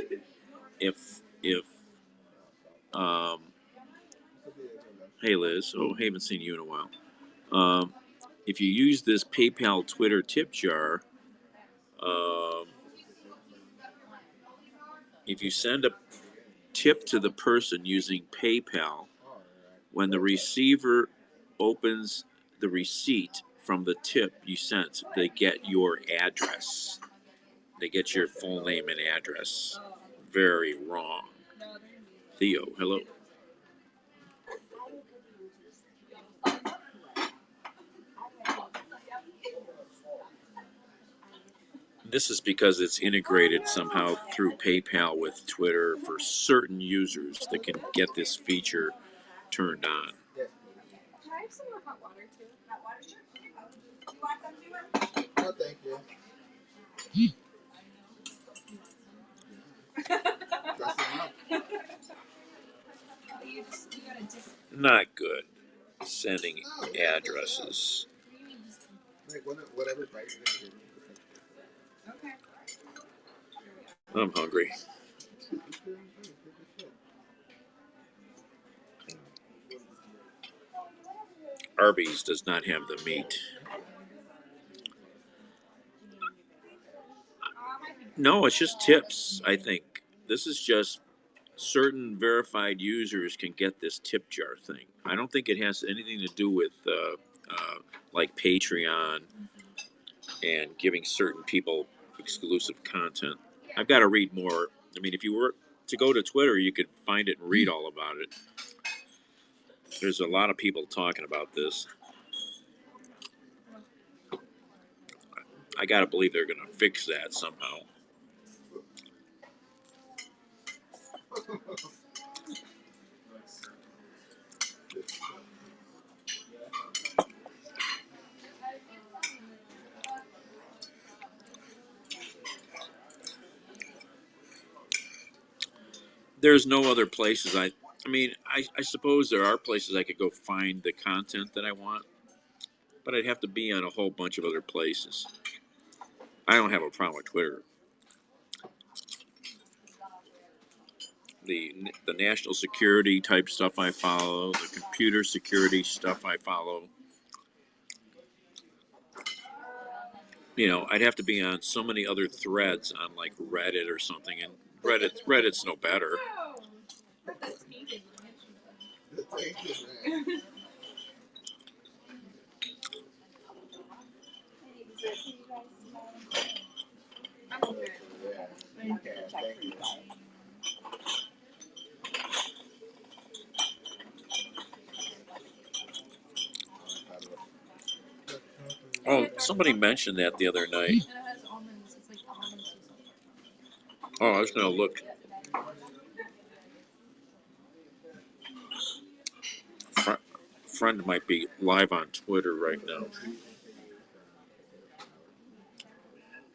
if hey Liz, oh haven't seen you in a while. If you use this PayPal Twitter tip jar, um, if you send a tip to the person using PayPal, when the receiver opens the receipt from the tip you sent, they get your address. They get your full name and address. Very wrong. Theo, hello. This is because it's integrated somehow through PayPal with Twitter for certain users that can get this feature turned on. Can I have some more hot water too? Hot water, sure. You want some, Jewel? No, thank you. Dressing up. You gotta dip it. Not good. Sending addresses. What do you mean just? Like, whatever's right you're gonna give me. Okay. I'm hungry. Arby's does not have the meat. No, it's just tips, I think. This is just certain verified users can get this tip jar thing. I don't think it has anything to do with like Patreon and giving certain people exclusive content. I've got to read more. I mean, if you were to go to Twitter, you could find it and read all about it. There's a lot of people talking about this. I got to believe they're going to fix that somehow. There's no other places I mean, I suppose there are places I could go find the content that I want, but I'd have to be on a whole bunch of other places. I don't have a problem with Twitter. The national security type stuff I follow, the computer security stuff I follow. You know, I'd have to be on so many other threads on like Reddit or something, and Reddit's no better. Wow. That's tainted. The tainted, man. Any dessert for you guys tomorrow? I'm good. Yeah. I'm Okay, gonna check thank for you. you guys. Oh, somebody mentioned that the other night. And it has almonds. It's like almonds and stuff. Oh, I was gonna look. Friend might be live on Twitter right now.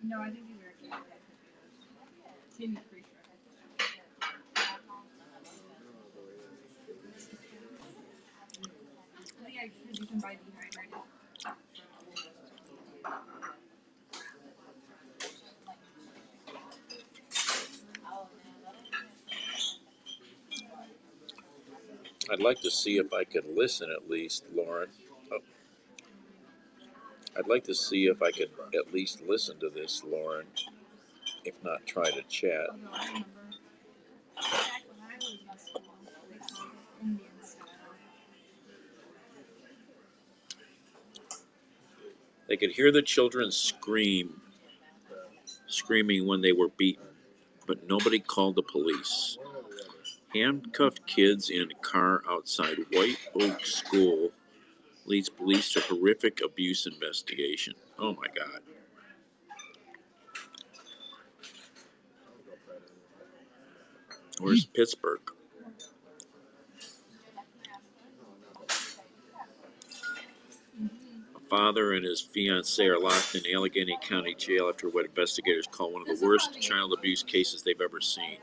No, I think these are actually good potatoes. Seen the pre-shred. can buy dehydrated. I'd like to see if I could listen at least, Lauren. Oh. I'd like to see if I could at least listen to this, Lauren. If not, try to chat. Although I remember back when I was in school, they called it Indian style. They could hear the children screaming when they were beaten, but nobody called the police. Handcuffed kids in a car outside White Oak School leads police to horrific abuse investigation. Oh my God. Where's Pittsburgh? A father and his fiancée are locked in Allegheny County Jail after what investigators call one of the worst child abuse cases they've ever seen.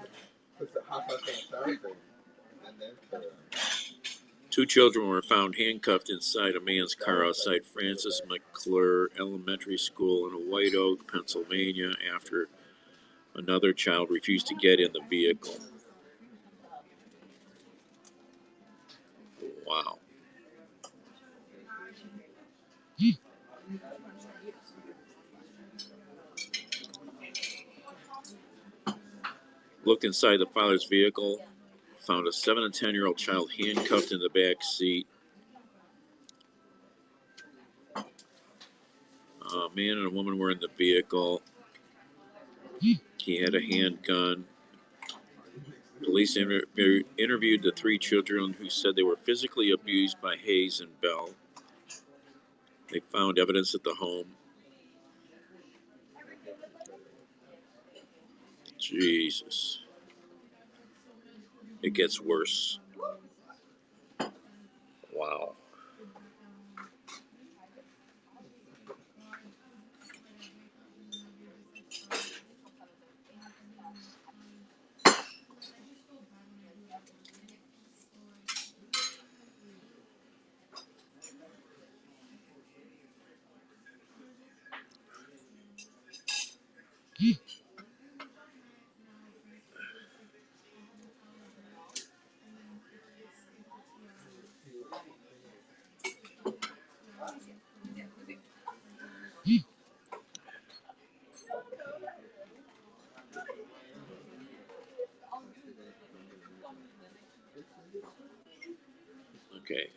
Two children were found handcuffed inside a man's car outside Francis McClure Elementary School in White Oak, Pennsylvania, after another child refused to get in the vehicle. Wow. Looked inside the father's vehicle, found a 7 and 10-year-old child handcuffed in the back seat. A man and a woman were in the vehicle. He had a handgun. Police interviewed the three children who said they were physically abused by Hayes and Bell. They found evidence at the home. Jesus. It gets worse. Wow. Okay.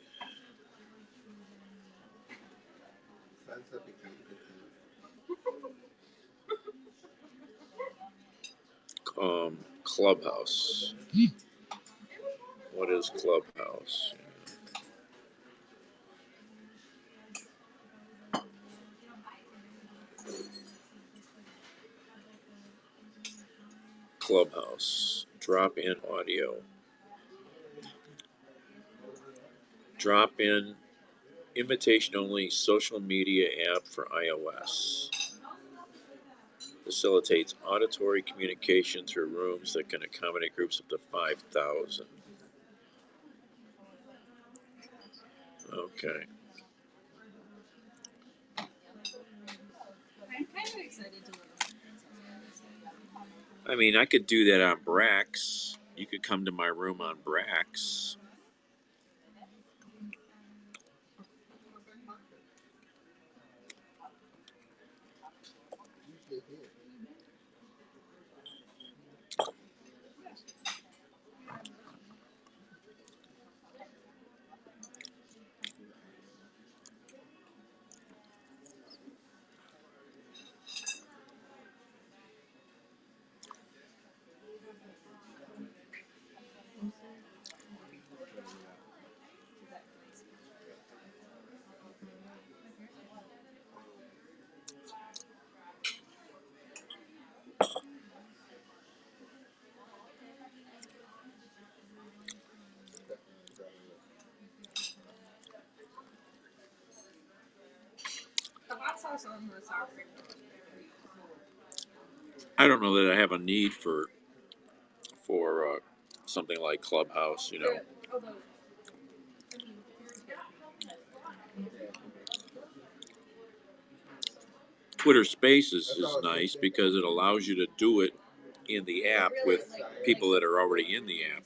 Clubhouse. What is Clubhouse? Clubhouse. Drop-in audio. Drop-in invitation-only social media app for iOS. Facilitates auditory communication through rooms that can accommodate groups up to 5,000. Okay. I'm kind of excited to look at I mean, I could do that on Brax. You could come to my room on Brax. the hot sauce on the sour cream. I don't know that I have a need for something like Clubhouse, you know. Although, I mean, Twitter Spaces is nice because it allows you to do it in the app with people that are already in the app.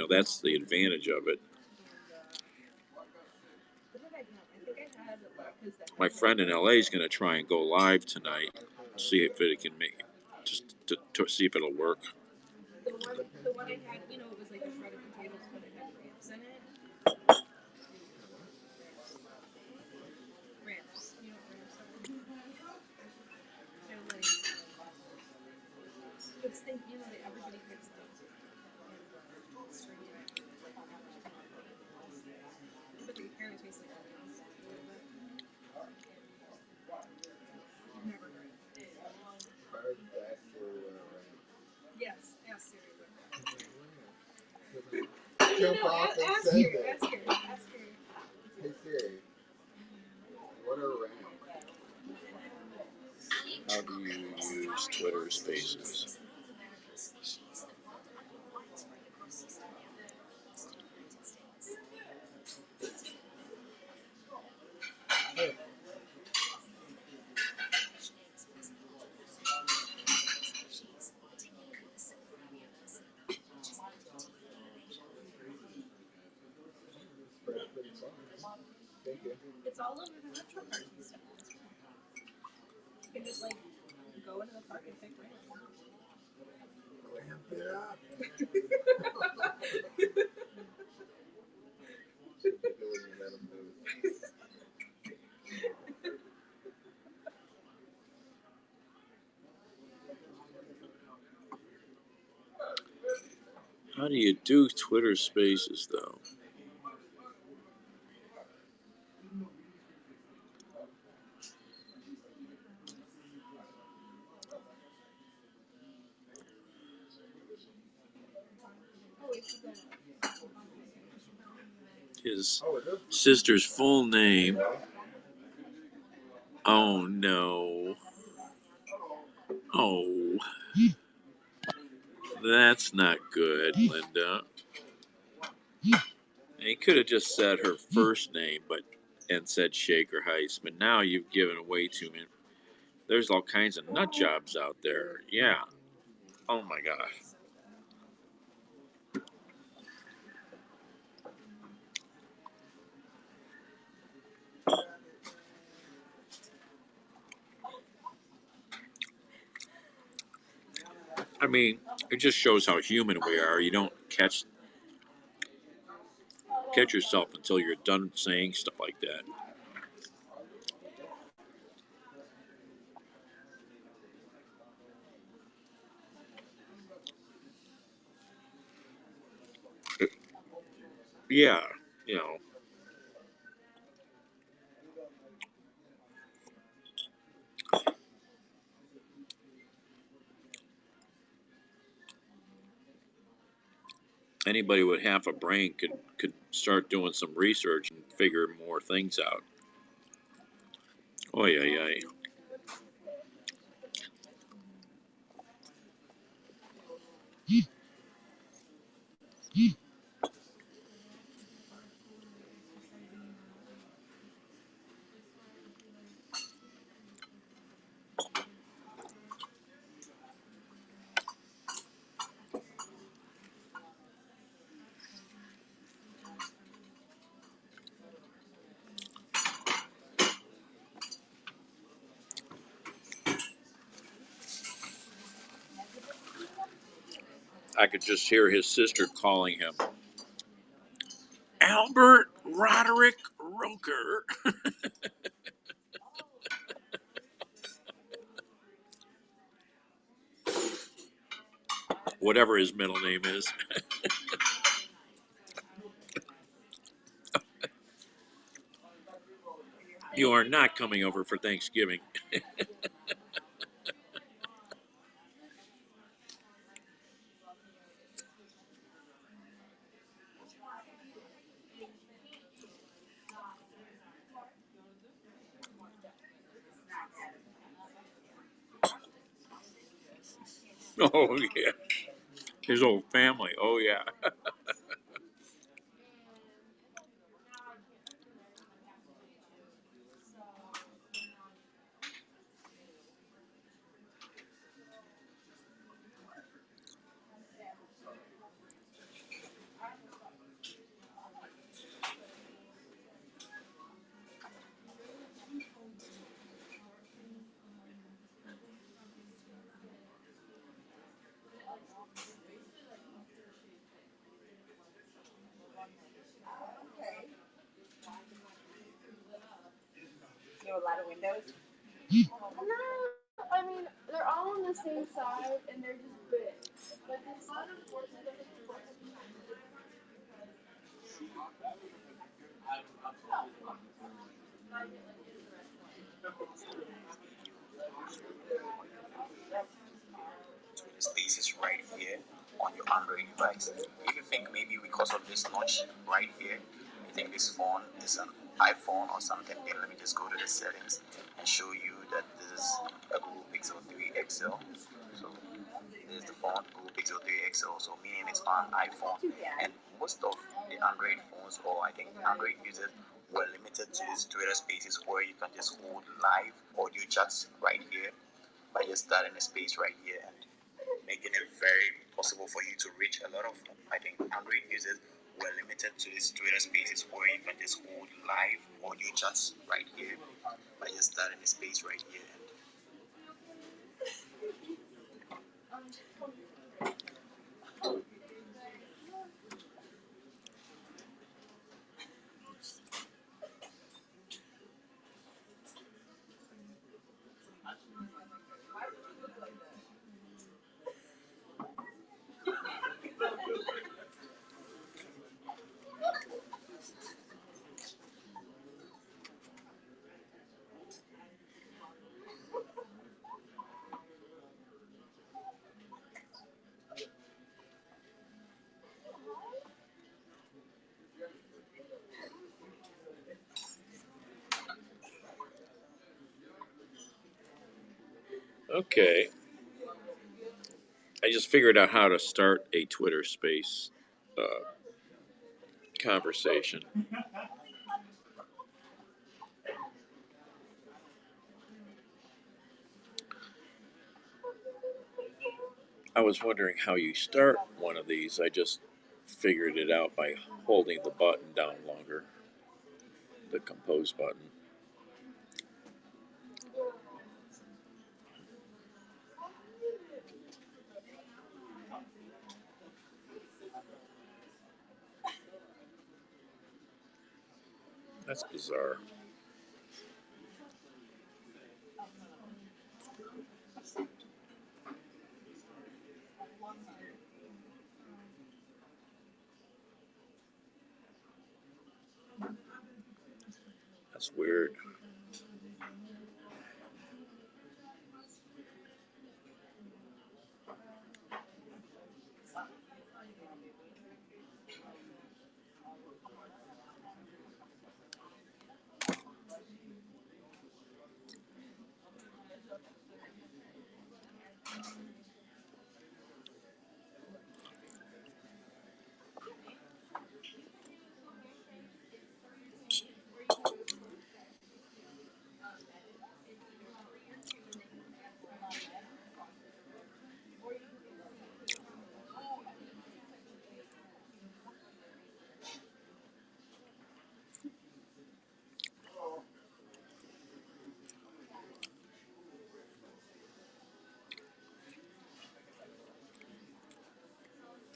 That's the advantage of it. My friend in LA is going to try and go live tonight, see if it can make, just to see if it'll work. The one I had, it was like a shredded potatoes, but it had ramps in it. Ramps, you know what ramps are? They're like, it's thing, that everybody picks up. But they apparently taste like onions. I've never heard of it. Yes, ask Siri. Jump off and Ask say her. that. Ask her. Hey Siri, what are ramps? How do you use Twitter Spaces? Thank you. It's all over the metro park and stuff. You can just go into the park and pick ramps. Ramp it up. How do you do Twitter Spaces though? His sister's full name. Oh no. Oh. That's not good, Linda. He could have just said her first name and said Shaker Heights, but now you've given away too many. There's all kinds of nut jobs out there. Yeah. Oh my gosh. I mean, it just shows how human we are. You don't catch yourself until you're done saying stuff like that. Yeah, you know. Anybody with half a brain could start doing some research and figure more things out. Oh yeah. I could just hear his sister calling him Albert Roderick Roker. Whatever his middle name is. You are not coming over for Thanksgiving. Oh yeah. His old family. Oh yeah. windows? No, I mean they're all on the same side and they're just big. But this one, Spaces right here on your Android device. If you think maybe because of this notch right here, you think this phone is an iPhone or something, then let me just go to the settings and show you that this is a Google Pixel 3 XL. So this is the phone, Google Pixel 3 XL, so meaning it's on iPhone. And most of the Android phones, or I think Android users, were limited to these Twitter spaces where you can just hold live audio chats right here by just starting a space right here and making it very possible for you to reach a lot of, I think, Android users were limited to these Twitter spaces where you can just hold live audio chats right here by just starting a space right here. Okay. I just figured out how to start a Twitter space conversation. I was wondering how you start one of these. I just figured it out by holding the button down longer, the compose button. That's bizarre. That's weird.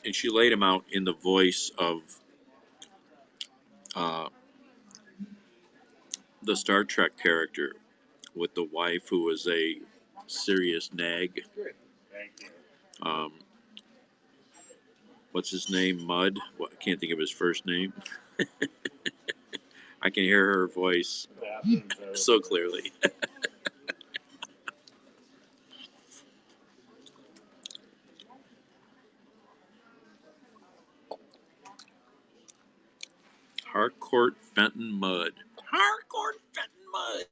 And she laid him out in the voice of uh, the Star Trek character with the wife who was a serious nag. Um, what's his name? Mud? What, I can't think of his first name. I can hear her voice so clearly. Harcourt Fenton Mudd. Harcourt Fenton Mudd.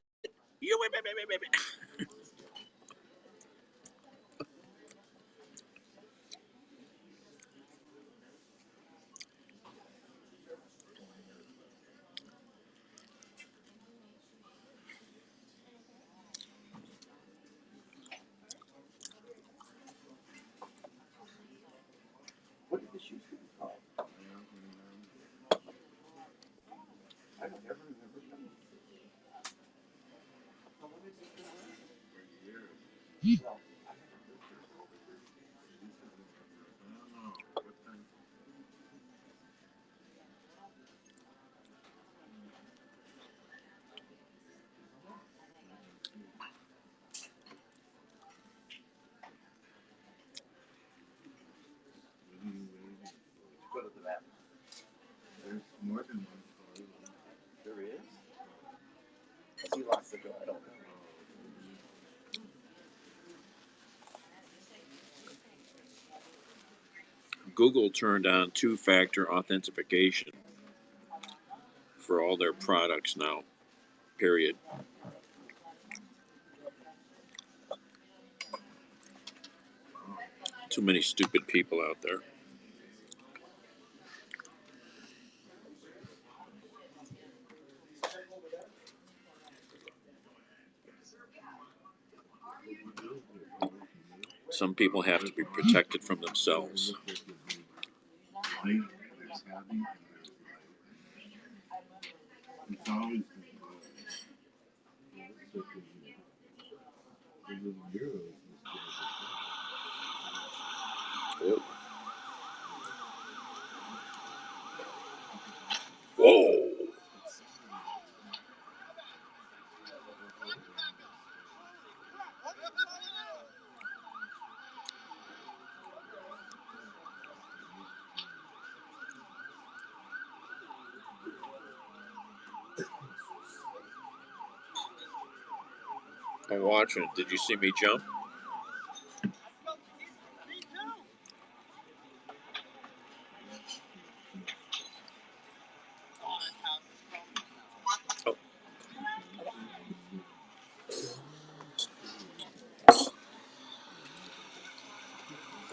You. What did the shoes get called? I don't ever remember them. How long did they wear? For years. Well, I haven't lived here for over 30 years. I don't know. What time? You lost the door. I don't know. Google turned on two-factor authentication for all their products now. Period. Too many stupid people out there. Some people have to be protected from themselves. Whoa. Whoa. I'm watching it. Did you see me jump? Oh.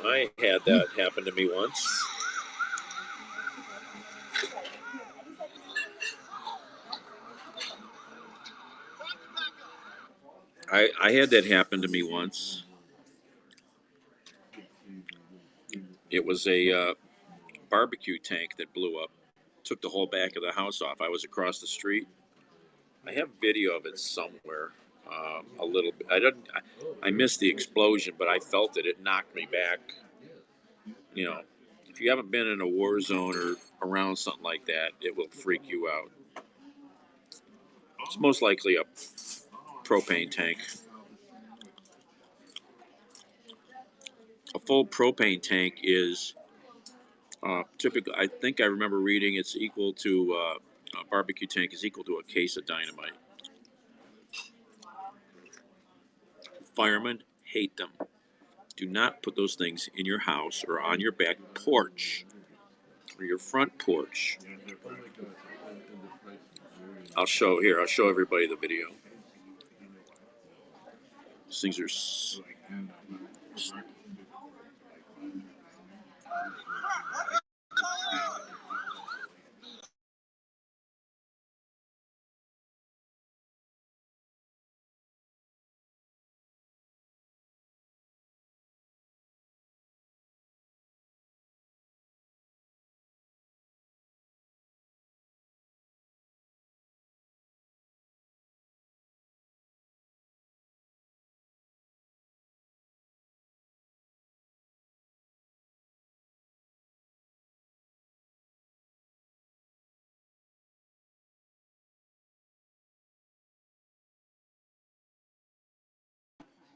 I had that happen to me once. I had that happen to me once. It was a barbecue tank that blew up. Took the whole back of the house off. I was across the street. I have video of it somewhere. A little bit. I missed the explosion, but I felt it. It knocked me back. You know, if you haven't been in a war zone or around something like that, it will freak you out. It's most likely a propane tank. A full propane tank is typically, I think I remember reading it's equal to a barbecue tank is equal to a case of dynamite. Firemen hate them. Do not put those things in your house or on your back porch or your front porch. I'll show everybody the video. These things are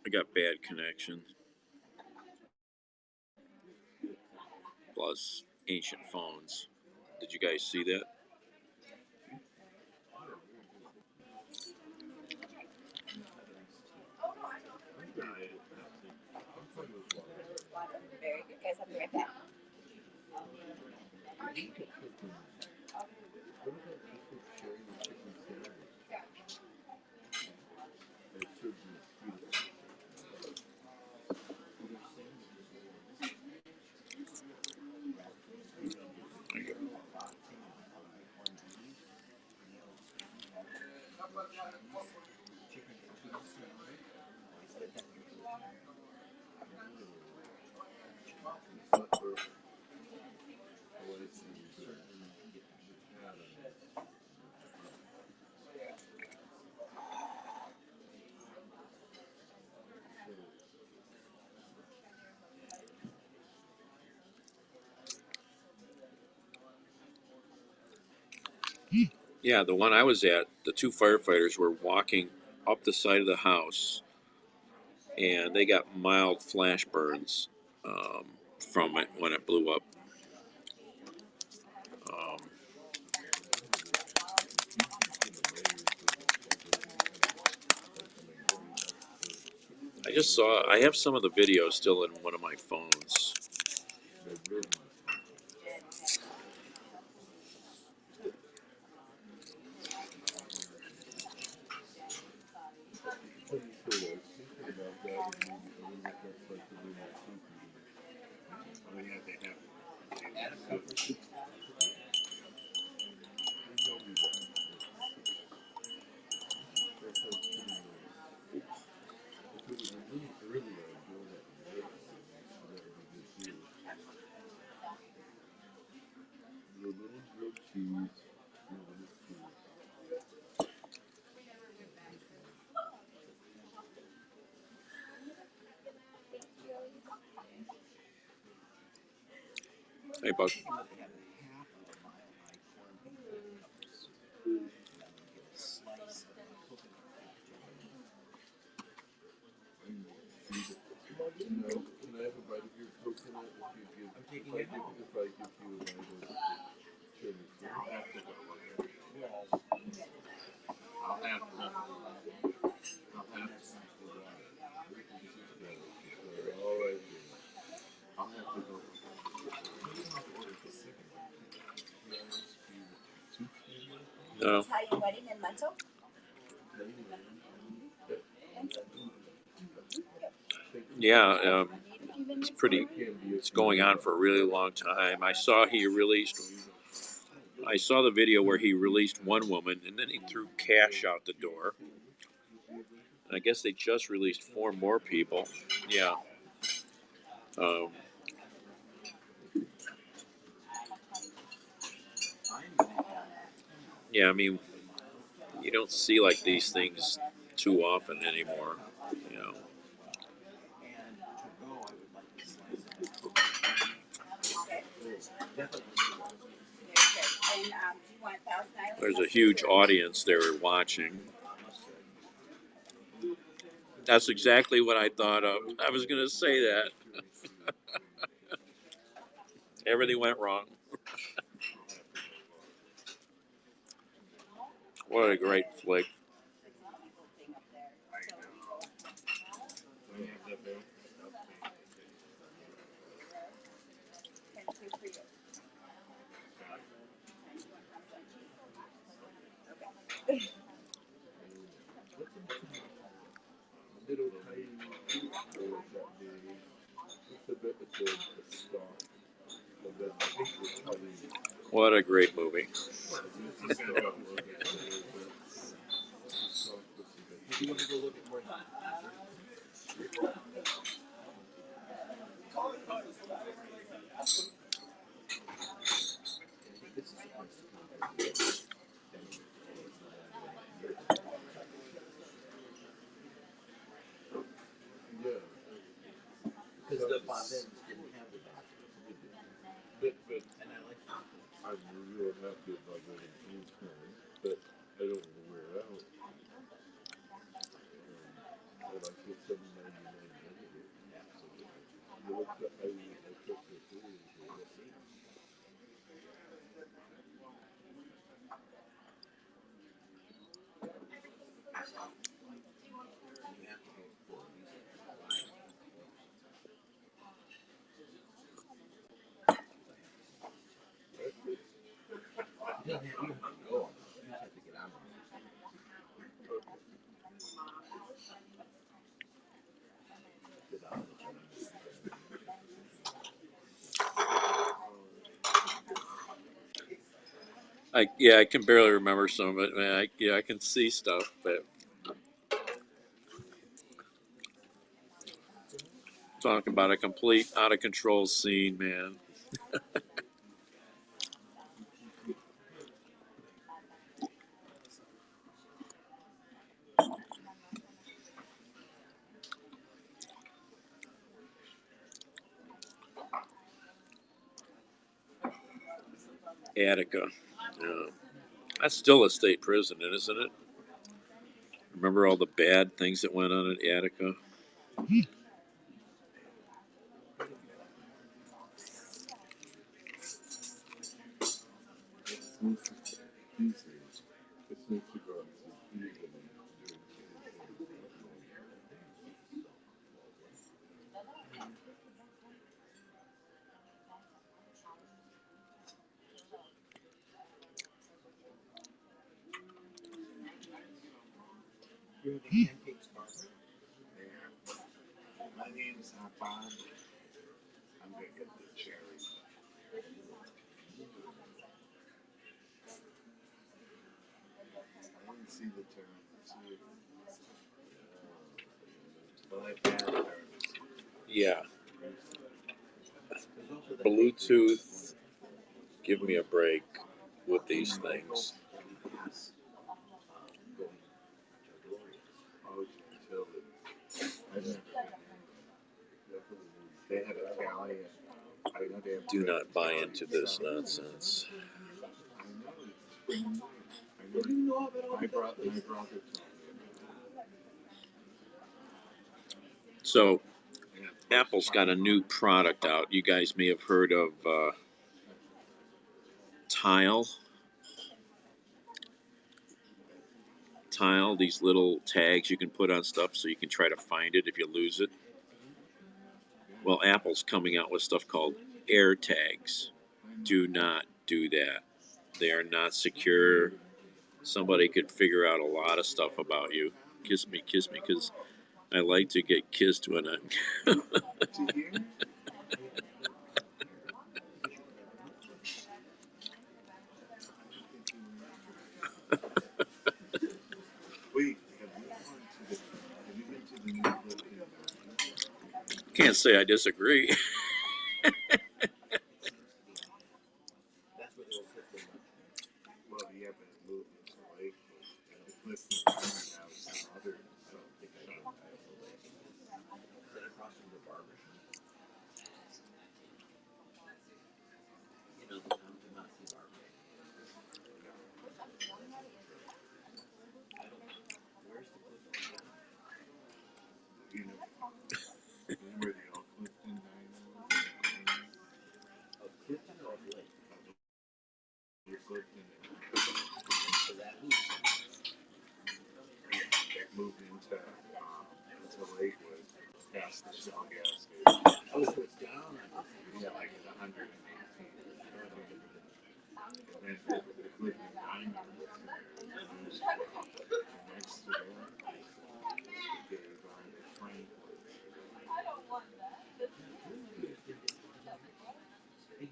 I got bad connection. Plus ancient phones. Did you guys see that? Very good, guys. I'll be right back. Yeah, the one I was at, the two firefighters were walking up the side of the house, and they got mild flash burns from it when it blew up. Um, just saw. I have some of the videos still in one of my phones. They really Pretty sure I was thinking about that, and maybe a little bit that's like the way that soup is. Oh yeah, they have. If it was a little earlier, I'd go that way. So that would be good too. The little grilled cheese. The little cheese. Hey, Buck. No, can I have a bite of your coconut if you give, if I give you a bite of cherry fruit? I'll have to. I'll have All right. I'll have to go. No. Italian wedding in Mental. Yeah, it's pretty. It's going on for a really long time. I saw the video where he released one woman, and then he threw cash out the door. And I guess they just released 4 more people. Yeah. Yeah, I mean, you don't see like these things too often anymore. You know. And do you want Thousand Island? There's a huge audience there watching. That's exactly what I thought of. I was going to say that. Everything went wrong. What a great flick. Little tiny girl that day. It's a bit, it's a stock. But then I think it's probably What a great movie. you want to go look at more? Yeah. Because the Bobbins didn't have the bathroom. But And I like I'm real happy about that in time, but I don't want to wear it out. I like it $7.99. You look at I took the food. You don't have to go. You just have to get on. I can barely remember some of it, man. I can see stuff, but talking about a complete out of control scene, man. Attica. Yeah. That's still a state prison, isn't it? Remember all the bad things that went on at Attica? These days, it's nice to go out and see people and do it. You're having pancakes, Barbara? My name's Bob. I'm gonna get the cherry. I didn't see the tiramisu. But I've had tiramisu. Yeah. Bluetooth. Give me a break with these things. Oh, Tilden. I've never been. They had Italian. I know they have. Do not buy into this nonsense. I know it's. I know. My brother told me. So, Apple's got a new product out. You guys may have heard of Tile. Tile, these little tags you can put on stuff so you can try to find it if you lose it. Well, Apple's coming out with stuff called Air Tags. Do not do that. They are not secure. Somebody could figure out a lot of stuff about you. Kiss me, because I like to get kissed when I'm. To hear? Wait, have you been to the new Clifton Garden? Can't say I disagree. That's what they will put them up. Well, yeah, but it moved into Lakewood. And the Clifton Garden now is some other. I don't think I know Tile Lake. Is that across from the barber shop? You know, the Montmorency barber. Where's the Clifton? You know where the old Clifton Diner was? Of Clifton or of Lake? The Clifton. So that who's It moved into Lakewood, past the Shell gas station. oh, so it's down on Yeah, like at 118. And then the Clifton Diner was there. And next to that, they gave the Frank. Hey, you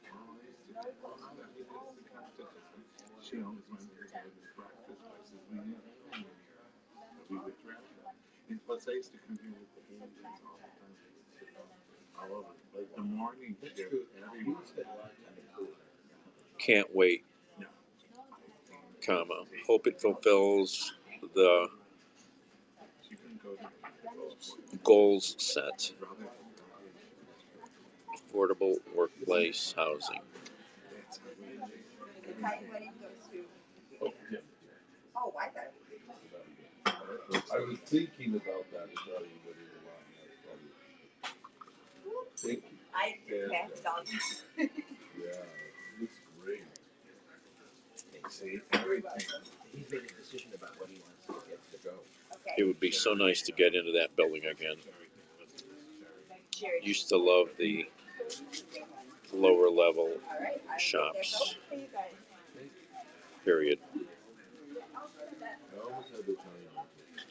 know all these places. She always wanted to go to the breakfast places we knew when we would travel. And plus, I used to come here with the Indians all the time. All over. Like the morning That's shift, true. everywhere. We spent a lot of time in Cool. Can't wait, No. comma. Hope it fulfills the She couldn't go to goals set. brother. Affordable workplace housing. That's how we The time when it goes to. Oh, I thought. I was thinking about that to tell you, but it was a lot more trouble. Thank you. I passed all. Yeah, it's great. see everything. He's made a decision about what he wants to get to go. Okay. It would be so nice to get into that building again. Cheers. Used to love the lower level All right. shops. For you guys. Period. I almost had the time.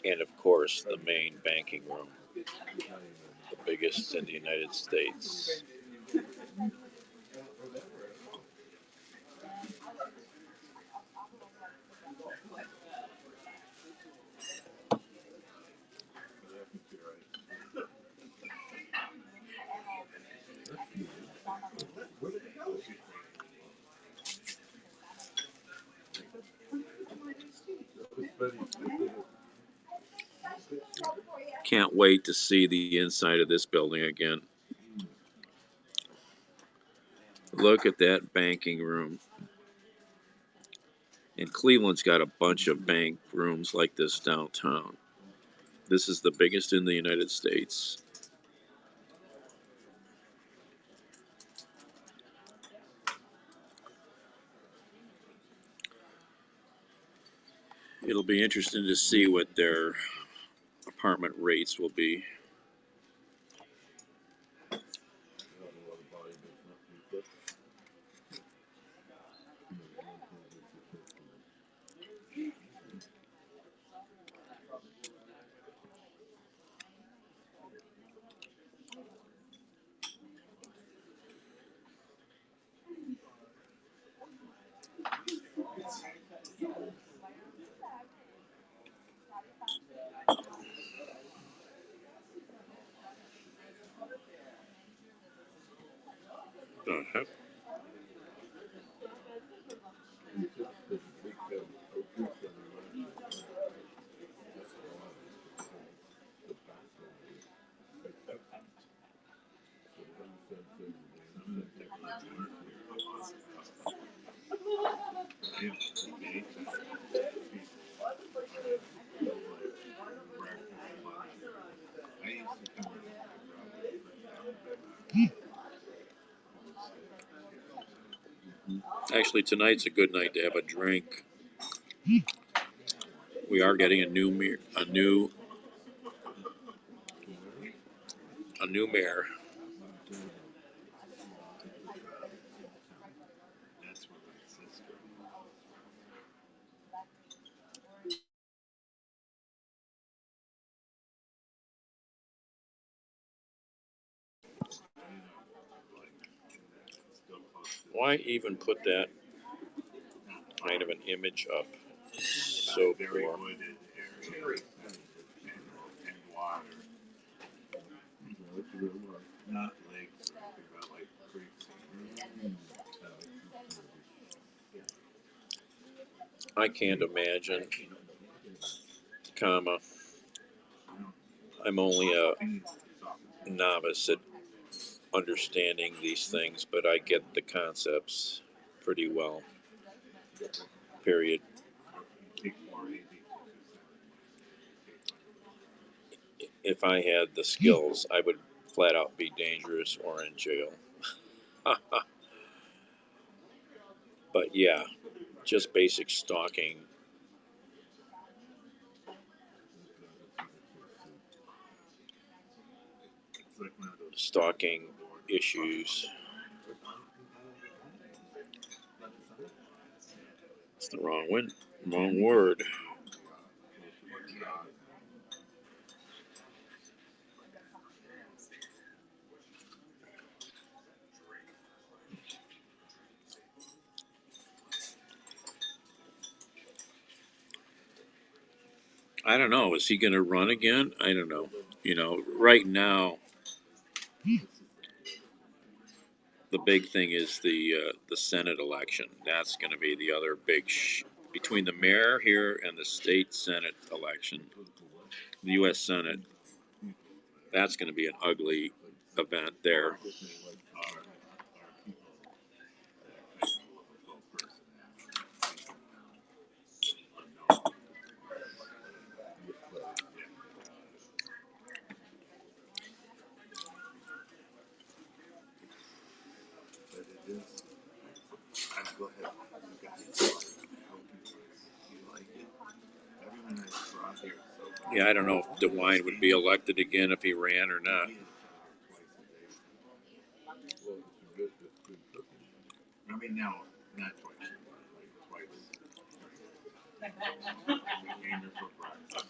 And of course, the main banking room, the biggest in the United States. Where did it go? That was funny. Can't wait to see the inside of this building again. Look at that banking room. And Cleveland's got a bunch of bank rooms like this downtown. This is the biggest in the United States. It'll be interesting to see what their apartment rates will be. It's just the big focus on the money. That's why the background is acceptance. So then something Actually, tonight's a good night to have a drink. We are getting a new mayor. That's where my sister. Why even put that kind of an image up? So Very poor. wooded area and water. Not lakes or anything, but like creeks. I can't imagine, comma, I'm only a novice at understanding these things, but I get the concepts pretty well. Period. If I had the skills, I would flat out be dangerous or in jail. But yeah, just basic stalking. Stalking issues. It's the wrong word. I don't know. Is he going to run again? I don't know. Right now, the big thing is the Senate election. That's going to be the other big between the mayor here and the state Senate election, the U.S. Senate. That's going to be an ugly event there. Go ahead. Yeah, I don't know if DeWine would be elected again if he ran or not. I mean, no, not twice. Like twice. We came here for breakfast,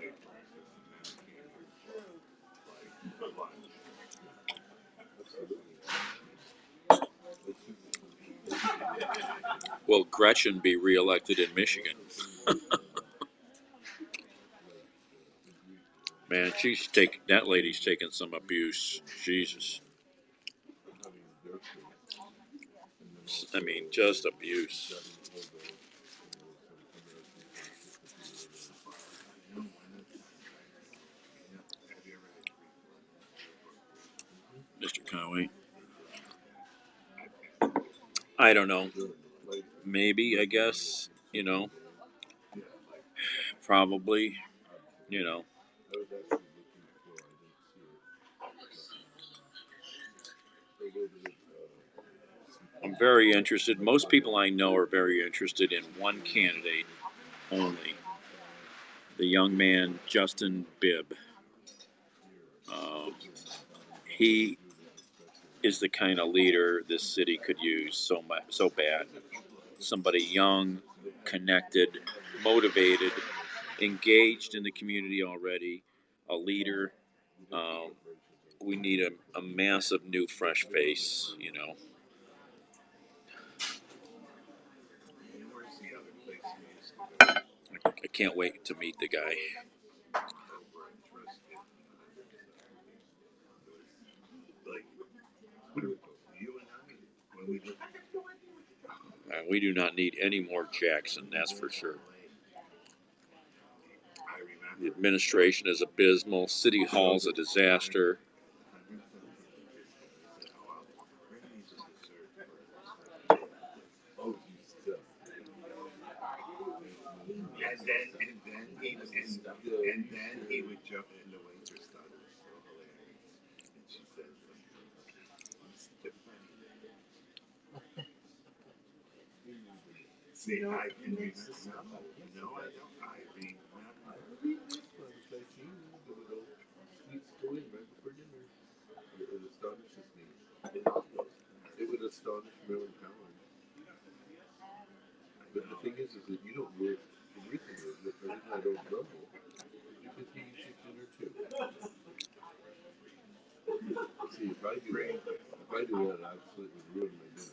late breakfast, and then we came here for lunch. Will Gretchen be reelected in Michigan? Man, that lady's taking some abuse. Jesus. I mean, just abuse. Mr. Conway. I don't know. Maybe, I guess, probably, I'm very interested. Most people I know are very interested in one candidate only. The young man, Justin Bibb. He is the kind of leader this city could use so bad. Somebody young, connected, motivated, engaged in the community already, a leader. We need a massive new fresh face, I can't wait to meet the guy. Like, you and I, when we look, We do not need any more Jackson, that's for sure. I The remember. administration is abysmal. City Hall's a disaster. Oh, you still. And then he would jump in the waitress thought it was so hilarious. And she said, "Mr. Funny." See, I can remember. No, I don't. I remember. It astonishes me. It would astonish Marilyn Howard. But the thing is that you don't work everything is. The reason I don't grumble is because he eats his dinner too. See, if I do that, I absolutely ruin my dinner.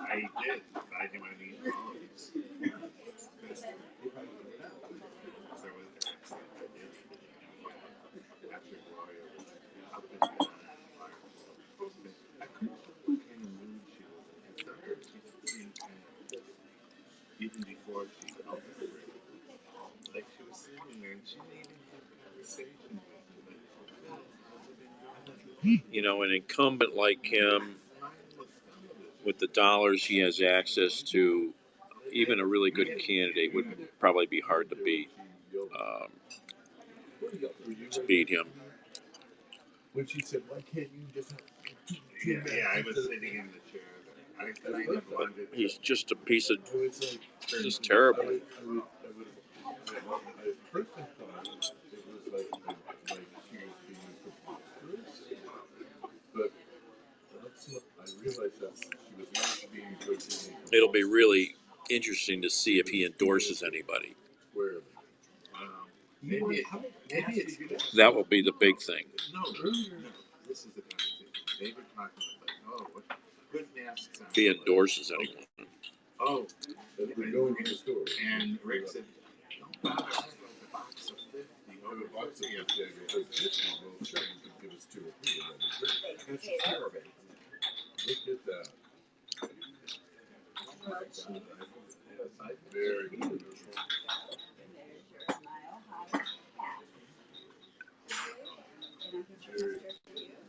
I did. I did my meat all of these. After Gloria was up and down, I couldn't tell what kind of mood she was in. Sometimes she seemed kind of, even before she felt it, like she was sitting there and she didn't even have conversation with me. You know, an incumbent like him, with the dollars he has access to, even a really good candidate would probably be hard to beat. To beat him. When she said, "Why can't you just have Yeah, I was sitting in the chair. I said I never wanted. He's just a piece of, I was like, just terrible. first I thought it was like she was being preposterous, but I realized that she was not being virtually. It'll be really interesting to see if he endorses anybody. Squarely. Maybe it's good. That will be the big thing. No, this is the conversation. They were talking about, like, oh, what good masks on. If he endorses anyone. Oh, We're going to the store. and Rick said, don't bother, I have a box of 50. I have a box of well, sure, you could give us 2 or 3 of them. That'd be great. Look at that. Very good.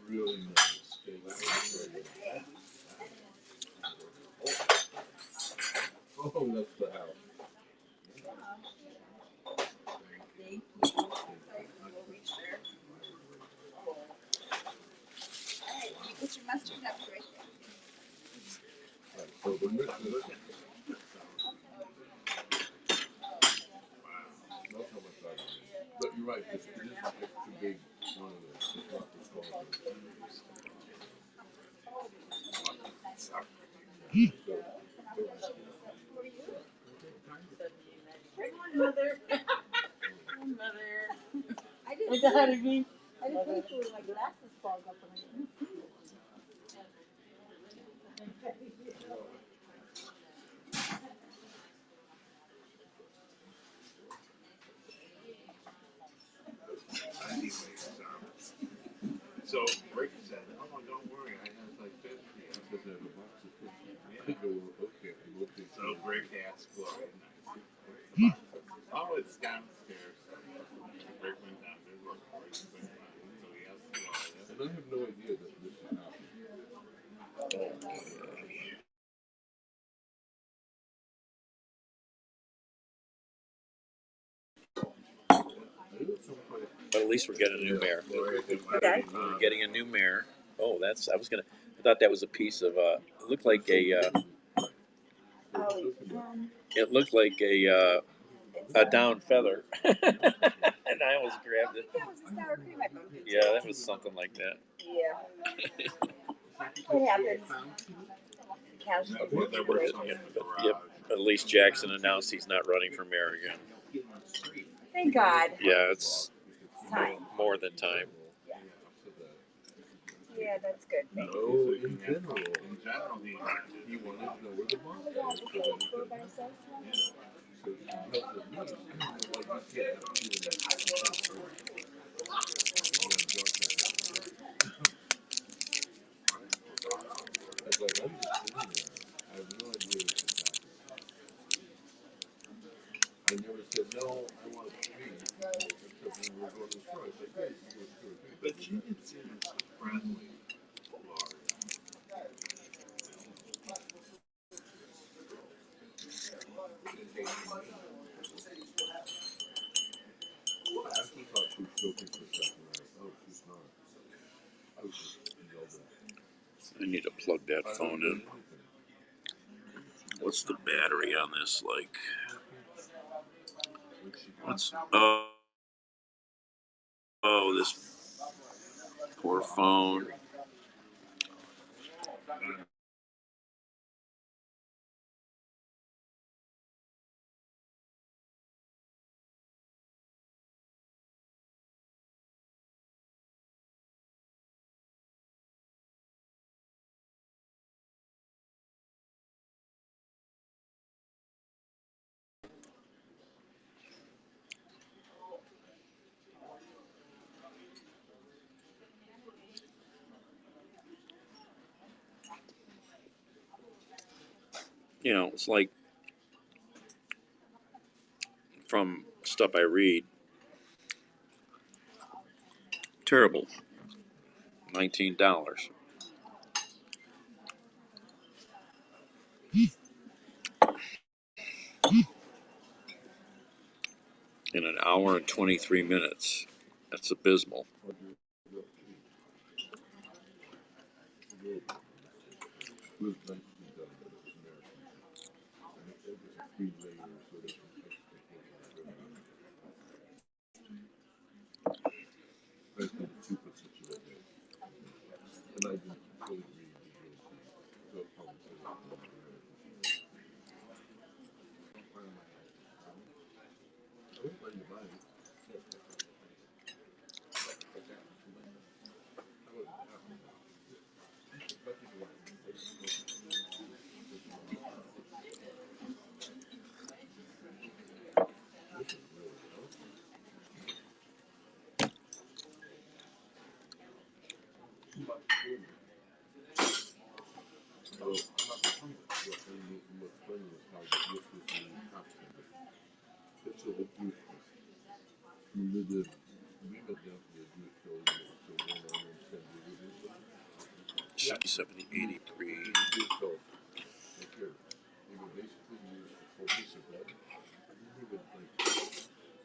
Really nice. Oh, that's the house. Thank you. We'll reach there. Alright, you put your mustard up right there. Right, so the next one. That's how much that is. But you're right, it's too big. One of the not the small ones. Mother. I didn't pay for my glasses fog up on my So Rick said, oh, don't worry, I have like 50. I said, I have a box of 50. I go, okay, we'll take so Rick asked Gloria, oh, it's downstairs. Rick went down there, looked for it, so he asked Gloria. And I have no idea that this is happening. But at least we're getting a new mayor. Okay. We're getting a new mayor. Oh, I thought that was a piece of, it looked like a down feather. And I almost grabbed it. That was a sour cream I bumped into. Yeah, that was something like that. Yeah. What happened? Casual situation. Yep. At least Jackson announced he's not running for mayor again. Thank God. Yeah, it's Time. more than time. Yeah, that's good. Thank you. No, in general, He you wanted to know where the box was. So then you could, so you helped with me. Like you can't have 2 in that. said, no, I want three. Except when we were going to the store, I said, great, you go to the store. But she didn't seem friendly, Laura. I actually thought she was joking for a second. Oh, she's not. I was just yelled at. I need to plug that phone in. What's the battery on this like? What's this poor phone. You know, it's like from stuff I read, terrible. $19. In an hour and 23 minutes. That's abysmal. It was nicely done, but it was American. And it was a 3 layer sort of I think the super situation. And I didn't fully read the real thing. So I'll probably say that more American. I won't let you buy it. What's funny is how this was really captured. It's a huge we went down to the Jewish show, so one on and said we would 70, 83. Jewish show. Like here, they would basically use the full piece of bread, and then they would like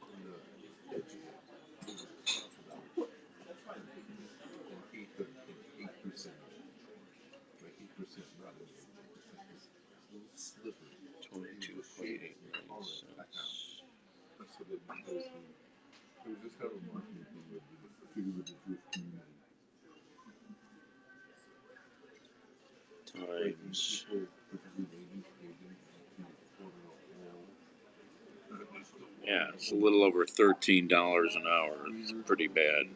on the edge of it, they would cut off about an eighth of an 8%. Like 8% not in it. It's little slippery. 22.89 cents. That's what it was. It was just kind of a marketing thing with the Jewish community. Times. Yeah, it's a little over $13 an hour. It's pretty bad.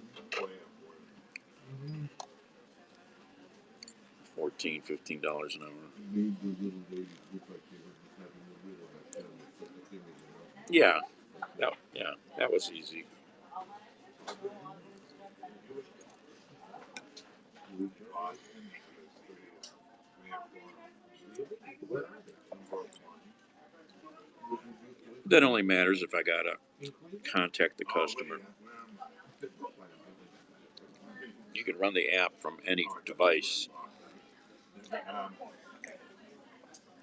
$14, $15 an hour. Yeah, that was easy. That only matters if I gotta contact the customer. You can run the app from any device.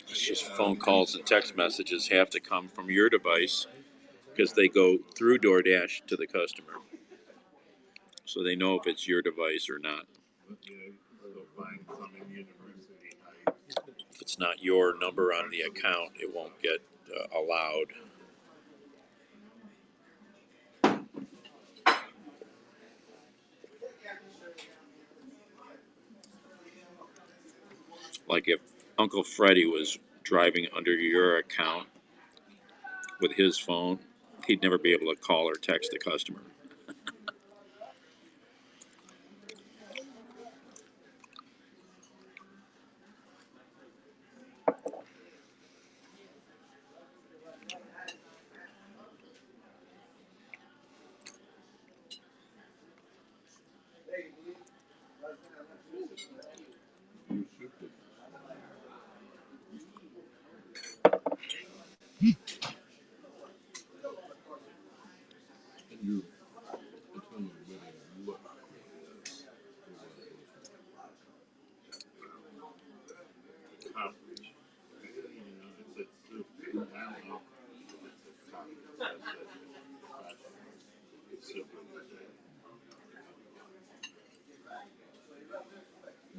It's just phone calls and text messages have to come from your device because they go through DoorDash to the customer. So they know if it's your device or not. If it's not your number on the account, it won't get allowed. Like if Uncle Freddie was driving under your account with his phone, he'd never be able to call or text the customer.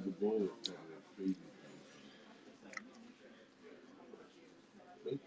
the goal is probably crazy. Thank you.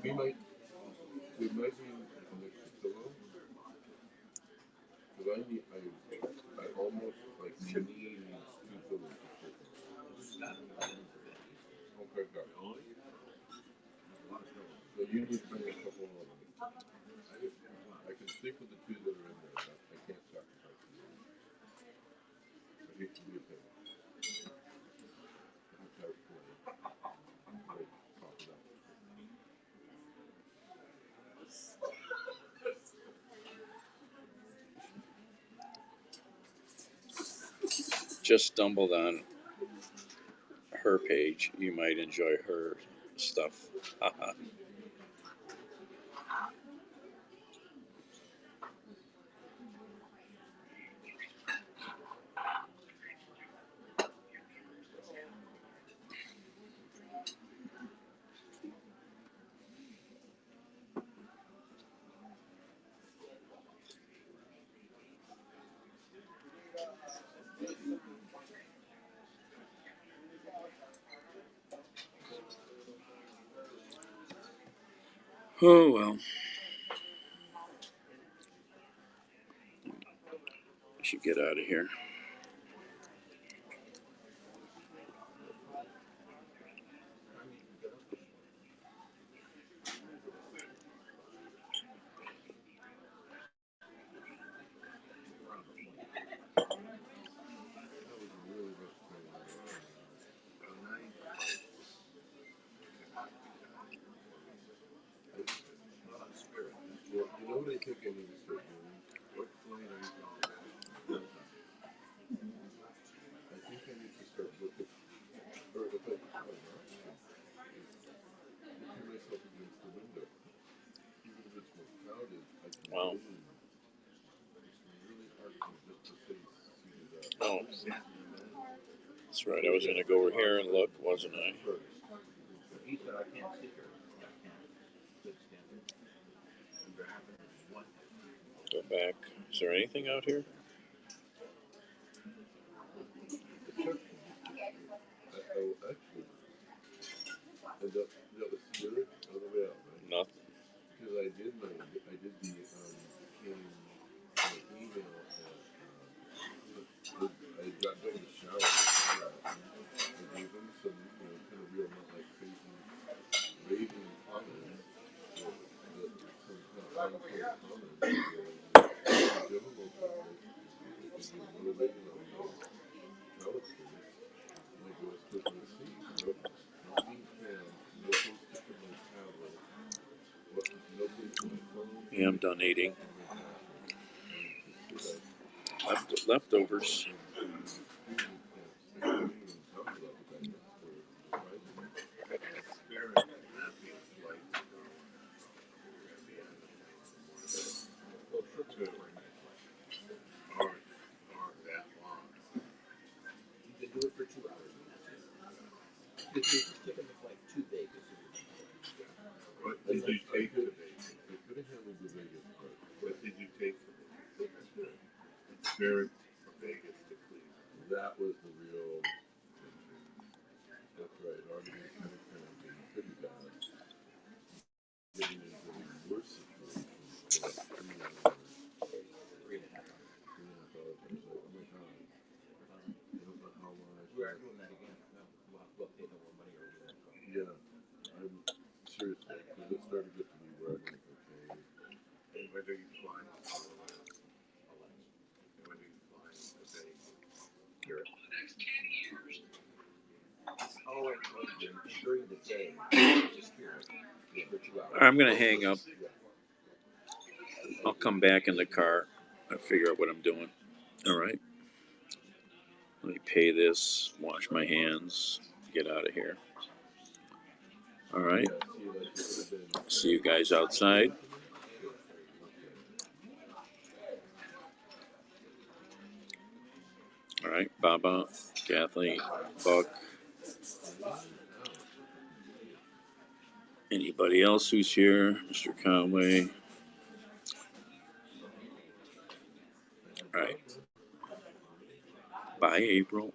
We might, there might be an extra pillow, but I almost like need 2 pillows to fit. Okay, got it. So you need to bring a couple of them. I can stick with the 2 that are in there, but I can't sacrifice them. I hate to be a pain. I have to have it for you. Like, talk it out. Just stumbled on her page. You might enjoy her stuff. Haha. Oh well. I should get out of here. That was a really rough time. Well, you know what I think I need to start doing? What flight are you going back? I think I need to start looking, or if I can find an option, looking myself against the window. Even if it's more crowded, I can Wow. vision. It's really hard to just to stay seated up. Oh, that's right. I was going to go over here and look, wasn't I? He said, I can't see her. I can't sit standing. Go back. Is there anything out here? Actually, and that was spirit all the way out, right? Nothing. Because I did the came my email I got done with the shower. I gave them some, kind of real, not like crazy raving comments, but some kind of unclear comments. Give them a comment, a little raving on the Palestine, like what it's supposed to see. Not being found, no things sticking my tablet, no things in my phone. Yeah, I'm done eating. Leftovers. You can do it for 2 hours. You can take them to flight to Vegas. What did you take to Vegas? I could have handled the Vegas part. What did you take to Vegas? Spirit from Vegas to Cleveland. That was the real. That's right. Already been kind of pretty bad. starting to get to me where I'm like, okay, And whether you fly, and whether you fly, say, Europe. oh, wait, during the day, just here, yeah, for 2 hours. I'm gonna hang up. Yeah. I'll come back in the car. I figure out what I'm doing. All right. Let me pay this. Wash my hands. Get out of here. All right. Yeah, see, like, it would have been, See you guys outside. All right. Baba, Kathy, Buck. Anybody else who's here? Mr. Conway. All right. Bye, April.